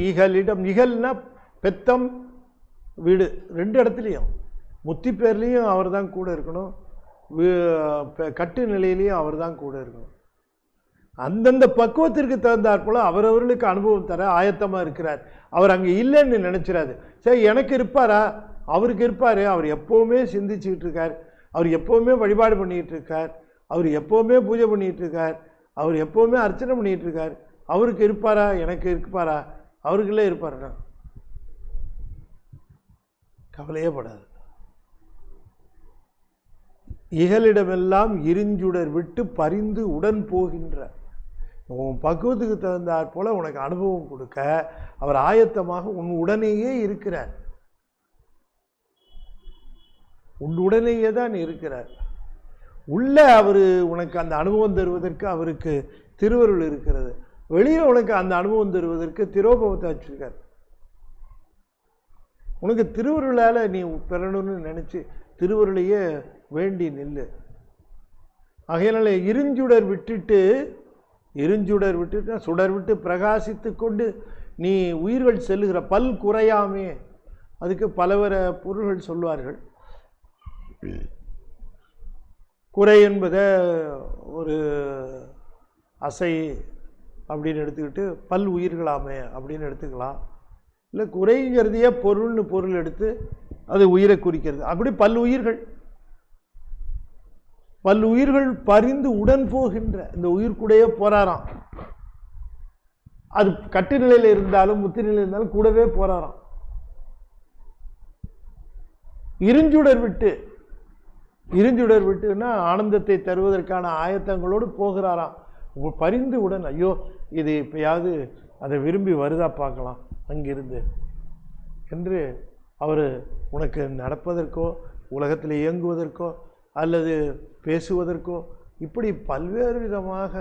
இகலிடம், இகல்னா பெத்தம் வீடு, ரெண்டு இடத்துலையும் முத்தி பேர்லேயும் அவர் தான் கூட இருக்கணும், கட்டு நிலையிலையும் அவர் தான் கூட இருக்கணும். அந்தந்த பக்குவத்திற்கு தகுந்தாற் போல் அவரவர்களுக்கு அனுபவம் தர ஆயத்தமாக இருக்கிறார். அவர் அங்கே இல்லைன்னு நினச்சிடாது. சரி எனக்கு இருப்பாரா, அவருக்கு இருப்பார், அவர் எப்போவுமே சிந்திச்சுக்கிட்டு இருக்கார், அவர் எப்போவுமே வழிபாடு பண்ணிகிட்டு இருக்கார், அவர் எப்போவுமே பூஜை பண்ணிகிட்டு இருக்கார், அவர் எப்போவுமே அர்ச்சனை பண்ணிகிட்டு இருக்கார், அவருக்கு இருப்பாரா எனக்கு இருப்பாரா, அவருக்குள்ளே இருப்பாருண்ணா கவலையே படாது. இகலிடமெல்லாம் இருஞ்சுடர் விட்டு பரிந்து உடன் போகின்ற உன் பக்குவத்துக்கு தகுந்தாற் போல உனக்கு அனுபவம் கொடுக்க அவர் ஆயத்தமாக உன் உடனேயே இருக்கிறார். உன் உடனேயே தான் இருக்கிறார். உள்ள அவர் உனக்கு அந்த அனுபவம் தருவதற்கு அவருக்கு திருவருள் இருக்கிறது. வெளியே உனக்கு அந்த அனுபவம் தருவதற்கு திரோபவத்தை வச்சிருக்கார். உனக்கு திருவருளால் நீ பெறணும்னு நினச்சி திருவருளையே வேண்டி நில்லு. ஆகையினால இருஞ்சுடர் விட்டுட்டு சுடர் விட்டு பிரகாசித்து கொண்டு நீ உயிர்கள் செல்லுகிற பல் குறையாமே. அதுக்கு பலவர பொருள்கள் சொல்வார்கள். குறை என்பதை ஒரு அசை அப்படின்னு எடுத்துக்கிட்டு பல் உயிர்களாமே அப்படின்னு எடுத்துக்கலாம். இல்லை குறைங்கிறதையே பொருள்னு பொருள் எடுத்து அது உயிரை குறிக்கிறது. அப்படி பல் உயிர்கள் பரிந்து உடன் போகின்ற இந்த உயிர்கூடையே போறாராம். அது கட்டு நிலையில் இருந்தாலும் முத்து நிலையில் இருந்தாலும் கூடவே போறாராம். இருஞ்சுடர் விட்டுன்னா ஆனந்தத்தை தருவதற்கான ஆயத்தங்களோடு போகிறாராம். பரிந்து உடன், ஐயோ இது இப்பயாவது அதை விரும்பி வருதா பார்க்கலாம் அங்கிருந்து என்று அவர் உனக்கு நடப்பதற்கோ உலகத்தில் இயங்குவதற்கோ அல்லது பேசுவதற்கோ இப்படி பல்வேறு விதமாக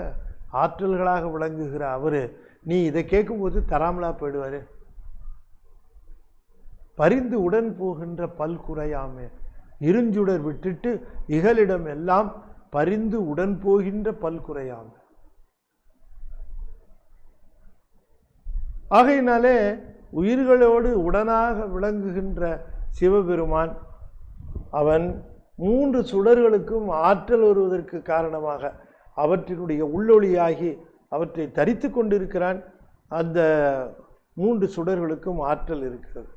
ஆற்றல்களாக விளங்குகிற அவர் நீ இதை கேட்கும்போது தராமலா போயிடுவார். பரிந்து உடன் போகின்ற பல் குறையாமே. இருஞ்சுடர் விட்டுட்டு இகலிடம் எல்லாம் பரிந்து உடன் போகின்ற பல் குறையாமே. ஆகையினாலே உயிர்களோடு உடனாக விளங்குகின்ற சிவபெருமான் அவன் 3 சுடர்களுக்கும் ஆற்றல் வருவதற்கு காரணமாக அவற்றினுடைய உள்ளொளியாகி அவற்றை தரித்து கொண்டிருக்கிறான். அந்த 3 சுடர்களுக்கும் ஆற்றல் இருக்கிறது.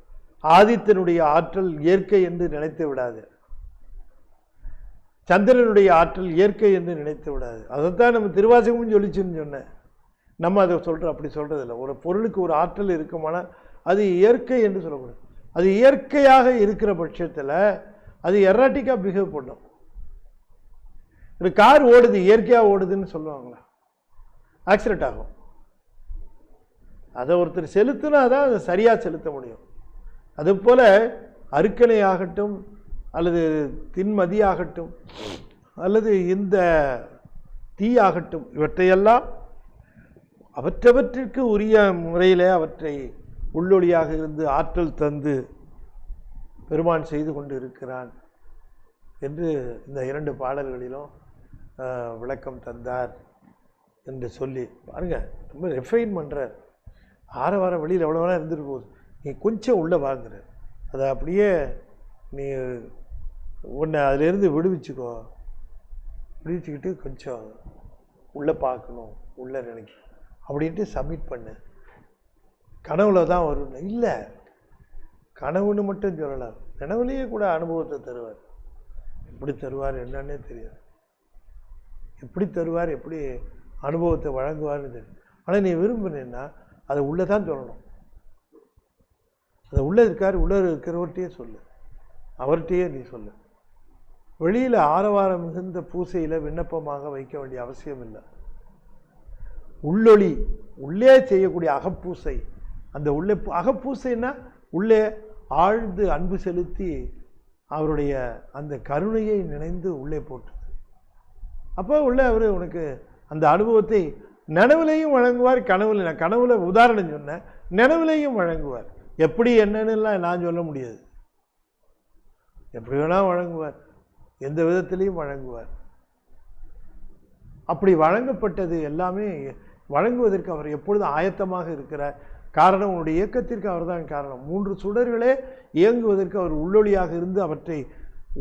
ஆதித்தனுடைய ஆற்றல் இயற்கை என்று நினைத்து விடாது. சந்திரனுடைய ஆற்றல் இயற்கை என்று நினைத்து விடாது. அதைத்தான் நம்ம திருவாசகமும் சொல்லிச்சுன்னு சொன்னேன். நம்ம அதை அப்படி சொல்றதில்லை. ஒரு பொருளுக்கு ஒரு ஆற்றல் இருக்குமானால் அது இயற்கை என்று சொல்லக்கூடாது. அது இயற்கையாக இருக்கிற பட்சத்தில் அது எராட்டிக்காக பிஹேவ் பண்ணும். ஒரு கார் ஓடுது, இயற்கையாக ஓடுதுன்னு சொல்லுவாங்களா? ஆக்சிடென்ட் ஆகும். அதை ஒருத்தர் செலுத்தினா தான் அதை சரியாக செலுத்த முடியும். அதுபோல அருக்கனை ஆகட்டும் அல்லது தின்மதியாகட்டும் அல்லது இந்த தீயாகட்டும் இவற்றையெல்லாம் அவற்றவற்றிற்கு உரிய முறையில் அவற்றை உள்ளொளியாக இருந்து ஆற்றல் தந்து பெருமான் செய்து கொண்டு இருக்கிறான் என்று இந்த 2 பாடல்களிலும் விளக்கம் தந்தார் என்று சொல்லி பாருங்க. ரொம்ப ரெஃபைன் பண்ணுறார். வாரம் வெளியில் எவ்வளோ வேணால் இருந்துட்டு போகுது, நீ கொஞ்சம் உள்ளே வாங்குற, அதை அப்படியே நீ உன்னை அதிலேருந்து விடுவிச்சுக்கோ. விடுவிச்சுக்கிட்டு கொஞ்சம் உள்ளே பார்க்கணும், உள்ளே நினைக்கணும் அப்படின்ட்டு சப்மிட் பண்ணு. கனவுல தான் வரும் இல்லை, கனவுன்னு மட்டும் சொல்லலாம், கனவுலேயே கூட அனுபவத்தை தருவார். எப்படி தருவார் என்னன்னே தெரியாது. எப்படி தருவார், எப்படி அனுபவத்தை வழங்குவார்னு தெரியும். ஆனால் நீ விரும்பினேன்னா அதை உள்ளே தான் சொல்லணும். அதை உள்ளே இருக்கார், உள்ளே இருக்கிறவர்கிட்டையே சொல்லு, அவர்கிட்டையே நீ சொல்லு. வெளியில் ஆரவாரம் மிகுந்த பூசையில் விண்ணப்பமாக வைக்க வேண்டிய அவசியம் இல்லை. உள்ளொளி உள்ளே செய்யக்கூடிய அகப்பூசை, அந்த உள்ளே அகப்பூசைன்னா உள்ளே ஆழ்ந்து அன்பு செலுத்தி அவருடைய அந்த கருணையை நினைந்து உள்ளே போட்டு அப்போ உள்ளே அவர் உனக்கு அந்த அனுபவத்தை நனவுலையும் வழங்குவார். கனவுல உதாரணம் சொன்னேன், நனவுலையும் வழங்குவார். எப்படி என்னன்னுலாம் நான் சொல்ல முடியாது. எப்படி வேணால் வழங்குவார், எந்த விதத்திலையும் வழங்குவார். அப்படி வழங்கப்பட்டது எல்லாமே வழங்குவதற்கு அவர் எப்பொழுதும் ஆயத்தமாக இருக்கிறார். காரணம் உன்னுடைய இயக்கத்திற்கு அவர் தான் காரணம். 3 சுடர்களே இயங்குவதற்கு அவர் உள்ளொளியாக இருந்து அவற்றை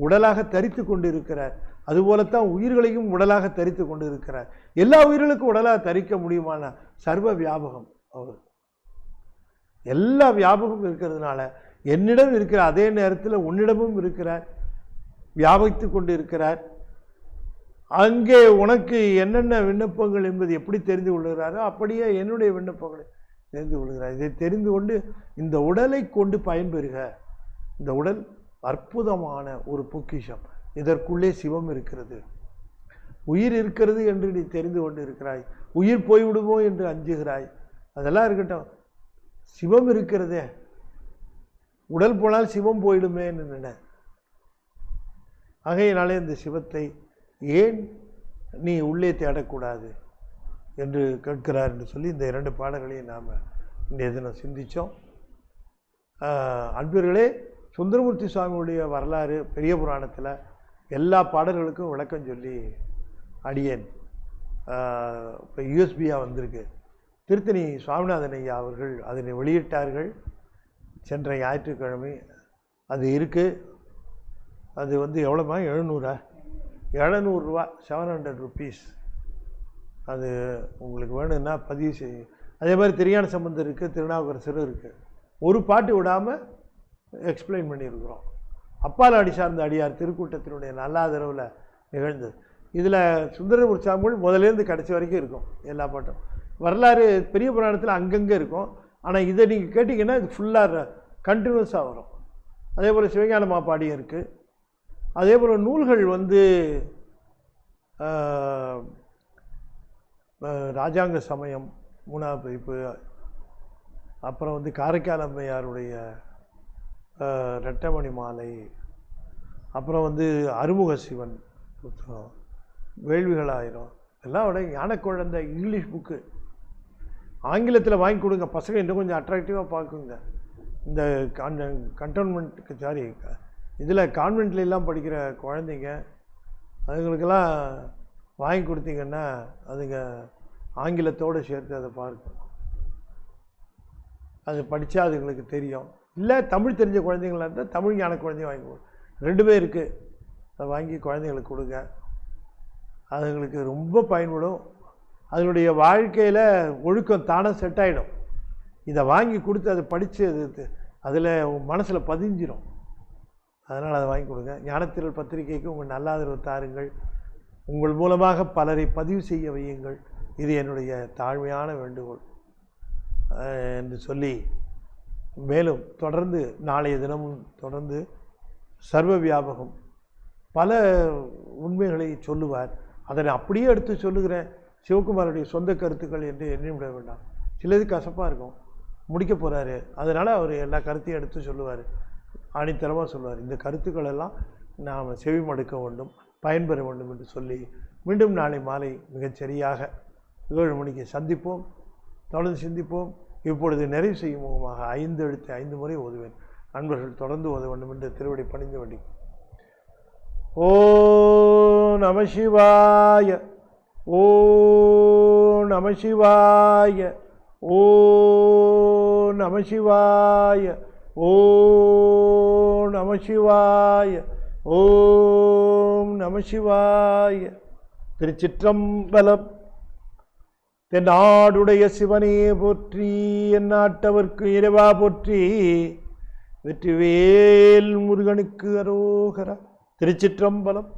உடலாக தரித்து கொண்டு இருக்கிறார். அதுபோலத்தான் உயிர்களையும் உடலாக தரித்து கொண்டு இருக்கிறார். எல்லா உயிர்களுக்கும் உடலாக தரிக்க முடியுமான சர்வ வியாபகம் அவர். எல்லா வியாபகம் இருக்கிறதுனால என்னிடம் இருக்கிற அதே நேரத்தில் உன்னிடமும் இருக்கிறார், வியாபித்து கொண்டு இருக்கிறார். அங்கே உனக்கு என்னென்ன விண்ணப்பங்கள் என்பது எப்படி தெரிந்து கொள்கிறாரோ அப்படியே என்னுடைய விண்ணப்பங்களை தெரிந்து கொள்கிறார். இதை தெரிந்து கொண்டு இந்த உடலை கொண்டு பயன்பெறுக. இந்த உடல் அற்புதமான ஒரு பொக்கிஷம். இதற்குள்ளே சிவம் இருக்கிறது, உயிர் இருக்கிறது என்று நீ தெரிந்து கொண்டு இருக்கிறாய். உயிர் போய்விடுமோ என்று அஞ்சுகிறாய். அதெல்லாம் இருக்கட்டும், சிவம் இருக்கிறதே, உடல் போனால் சிவம் போயிடுமேன்னு நினை. ஆகையினாலே இந்த சிவத்தை ஏன் நீ உள்ளே தேடக்கூடாது என்று கேட்கிறார் என்று சொல்லி இந்த 2 பாடல்களையும் நாம் இன்றைய தினம் சிந்தித்தோம். அன்பர்களே, சுந்தரமூர்த்தி சுவாமியுடைய வரலாறு பெரிய புராணத்தில் எல்லா பாடல்களுக்கும் விளக்கம் சொல்லி அடியேன் இப்போ யூஎஸ்பியாக வந்திருக்கு. திருத்தணி சுவாமிநாதன் ஐயா அவர்கள் அதனை வெளியிட்டார்கள் சென்ற ஞாயிற்றுக்கிழமை. அது இருக்குது. அது எவ்வளோமா, 700 ரூபா, 700 rupees. அது உங்களுக்கு வேணும்னா பதிவு செய்யும். அதே மாதிரி திருஞான சம்பந்தர் இருக்குது, திருநாவுக்கரசரும் இருக்குது. ஒரு பாட்டு விடாமல் எக்ஸ்பிளைன் பண்ணியிருக்கிறோம். அப்பால் அடி சார்ந்த அடியார் திருக்கூட்டத்தினுடைய நல்லாதரவில் நிகழ்ந்தது. இதில் சுந்தரமூர்த்தி சாமிகள் முதலேருந்து கடைசி வரைக்கும் இருக்கும் எல்லா பாட்டும். வரலாறு பெரிய புராணத்தில் அங்கங்கே இருக்கும். ஆனால் இதை நீங்கள் கேட்டிங்கன்னா இது ஃபுல்லாக கண்டினியூஸாக வரும். அதே போல் சிவஞான மாப்பாடியும் இருக்குது. அதே போல் நூல்கள் ராஜாங்க சமயம் 3ஆம் பதிப்பு, அப்புறம் காரைக்கால் அம்மையாருடைய ரெட்டமணி மாலை, அப்புறம் அறுமுக சிவன் புத்தகம், வேள்விகள் 1000, எல்லாம் விட ஞானக்குழந்தை இங்கிலீஷ் புக்கு ஆங்கிலத்தில் வாங்கி கொடுங்க. பசங்க இன்னும் கொஞ்சம் அட்ராக்டிவாக பார்க்குங்க. இந்த கண்டோன்மெண்ட்டுக்கு இதில் கான்வென்ட்லாம் படிக்கிற குழந்தைங்க, அதுங்களுக்கெல்லாம் வாங்கி கொடுத்தீங்கன்னா அதுங்க ஆங்கிலத்தோடு சேர்த்து அதை பார்க்கும். அது படித்தா அதுங்களுக்கு தெரியும். இல்லை தமிழ் தெரிஞ்ச குழந்தைங்களா இருந்தால் தமிழ் ஞான குழந்தைங்க வாங்கி கொடுங்க. 2 இருக்குது. அதை வாங்கி குழந்தைங்களுக்கு கொடுங்க. அதுங்களுக்கு ரொம்ப பயன்படும். அதனுடைய வாழ்க்கையில் ஒழுக்கம் தானாக செட் ஆகிடும். இதை வாங்கி கொடுத்து அதை படித்து அதில் மனசில் பதிஞ்சிடும். அதனால் அதை வாங்கி கொடுங்க. ஞானத்திரள் பத்திரிகைக்கு உங்கள் நல்லாதரவு தாருங்கள். உங்கள் மூலமாக பலரை பதிவு செய்ய வையுங்கள். இது என்னுடைய தாழ்மையான வேண்டுகோள் என்று சொல்லி, மேலும் தொடர்ந்து நாளைய தினமும் தொடர்ந்து சர்வ வியாபகம் பல உண்மைகளை சொல்லுவார். அதனை அப்படியே எடுத்து சொல்லுகிறேன் சிவகுமாருடைய சொந்த கருத்துக்கள் என்று எண்ணிவிட வேண்டாம். சிலது கசப்பாக இருக்கும். முடிக்க போகிறாரு, அதனால் அவர் எல்லா கருத்தையும் எடுத்து சொல்லுவார், ஆணித்தரமாக சொல்லுவார். இந்த கருத்துக்கள் எல்லாம் நாம் செவி மடுக்க வேண்டும், பயன்பெற வேண்டும் என்று சொல்லி மீண்டும் நாளை மாலை மிகச்சரியாக 7 மணிக்கு சந்திப்போம். தொடர்ந்து சிந்திப்போம். இப்பொழுது நிறைவு செய்யும் முகமாக 5 எழுத்து 5 முறை ஓதுவேன். நண்பர்கள் தொடர்ந்து ஓத வேண்டும் என்று திருவடி பணிந்து வேண்டி. ஓ நம சிவாய, ஓ நம சிவாய, ஓ நம சிவாய, ஓ நம சிவாய, ஓம் நம சிவாய. திருச்சிற்றம்பலம். தென்னாடுடைய சிவனே போற்றி, எந்நாட்டவர்க்கு இறைவா போற்றி, வெற்றிவேல் முருகனுக்கு அரோகரா. திருச்சிற்றம்பலம்.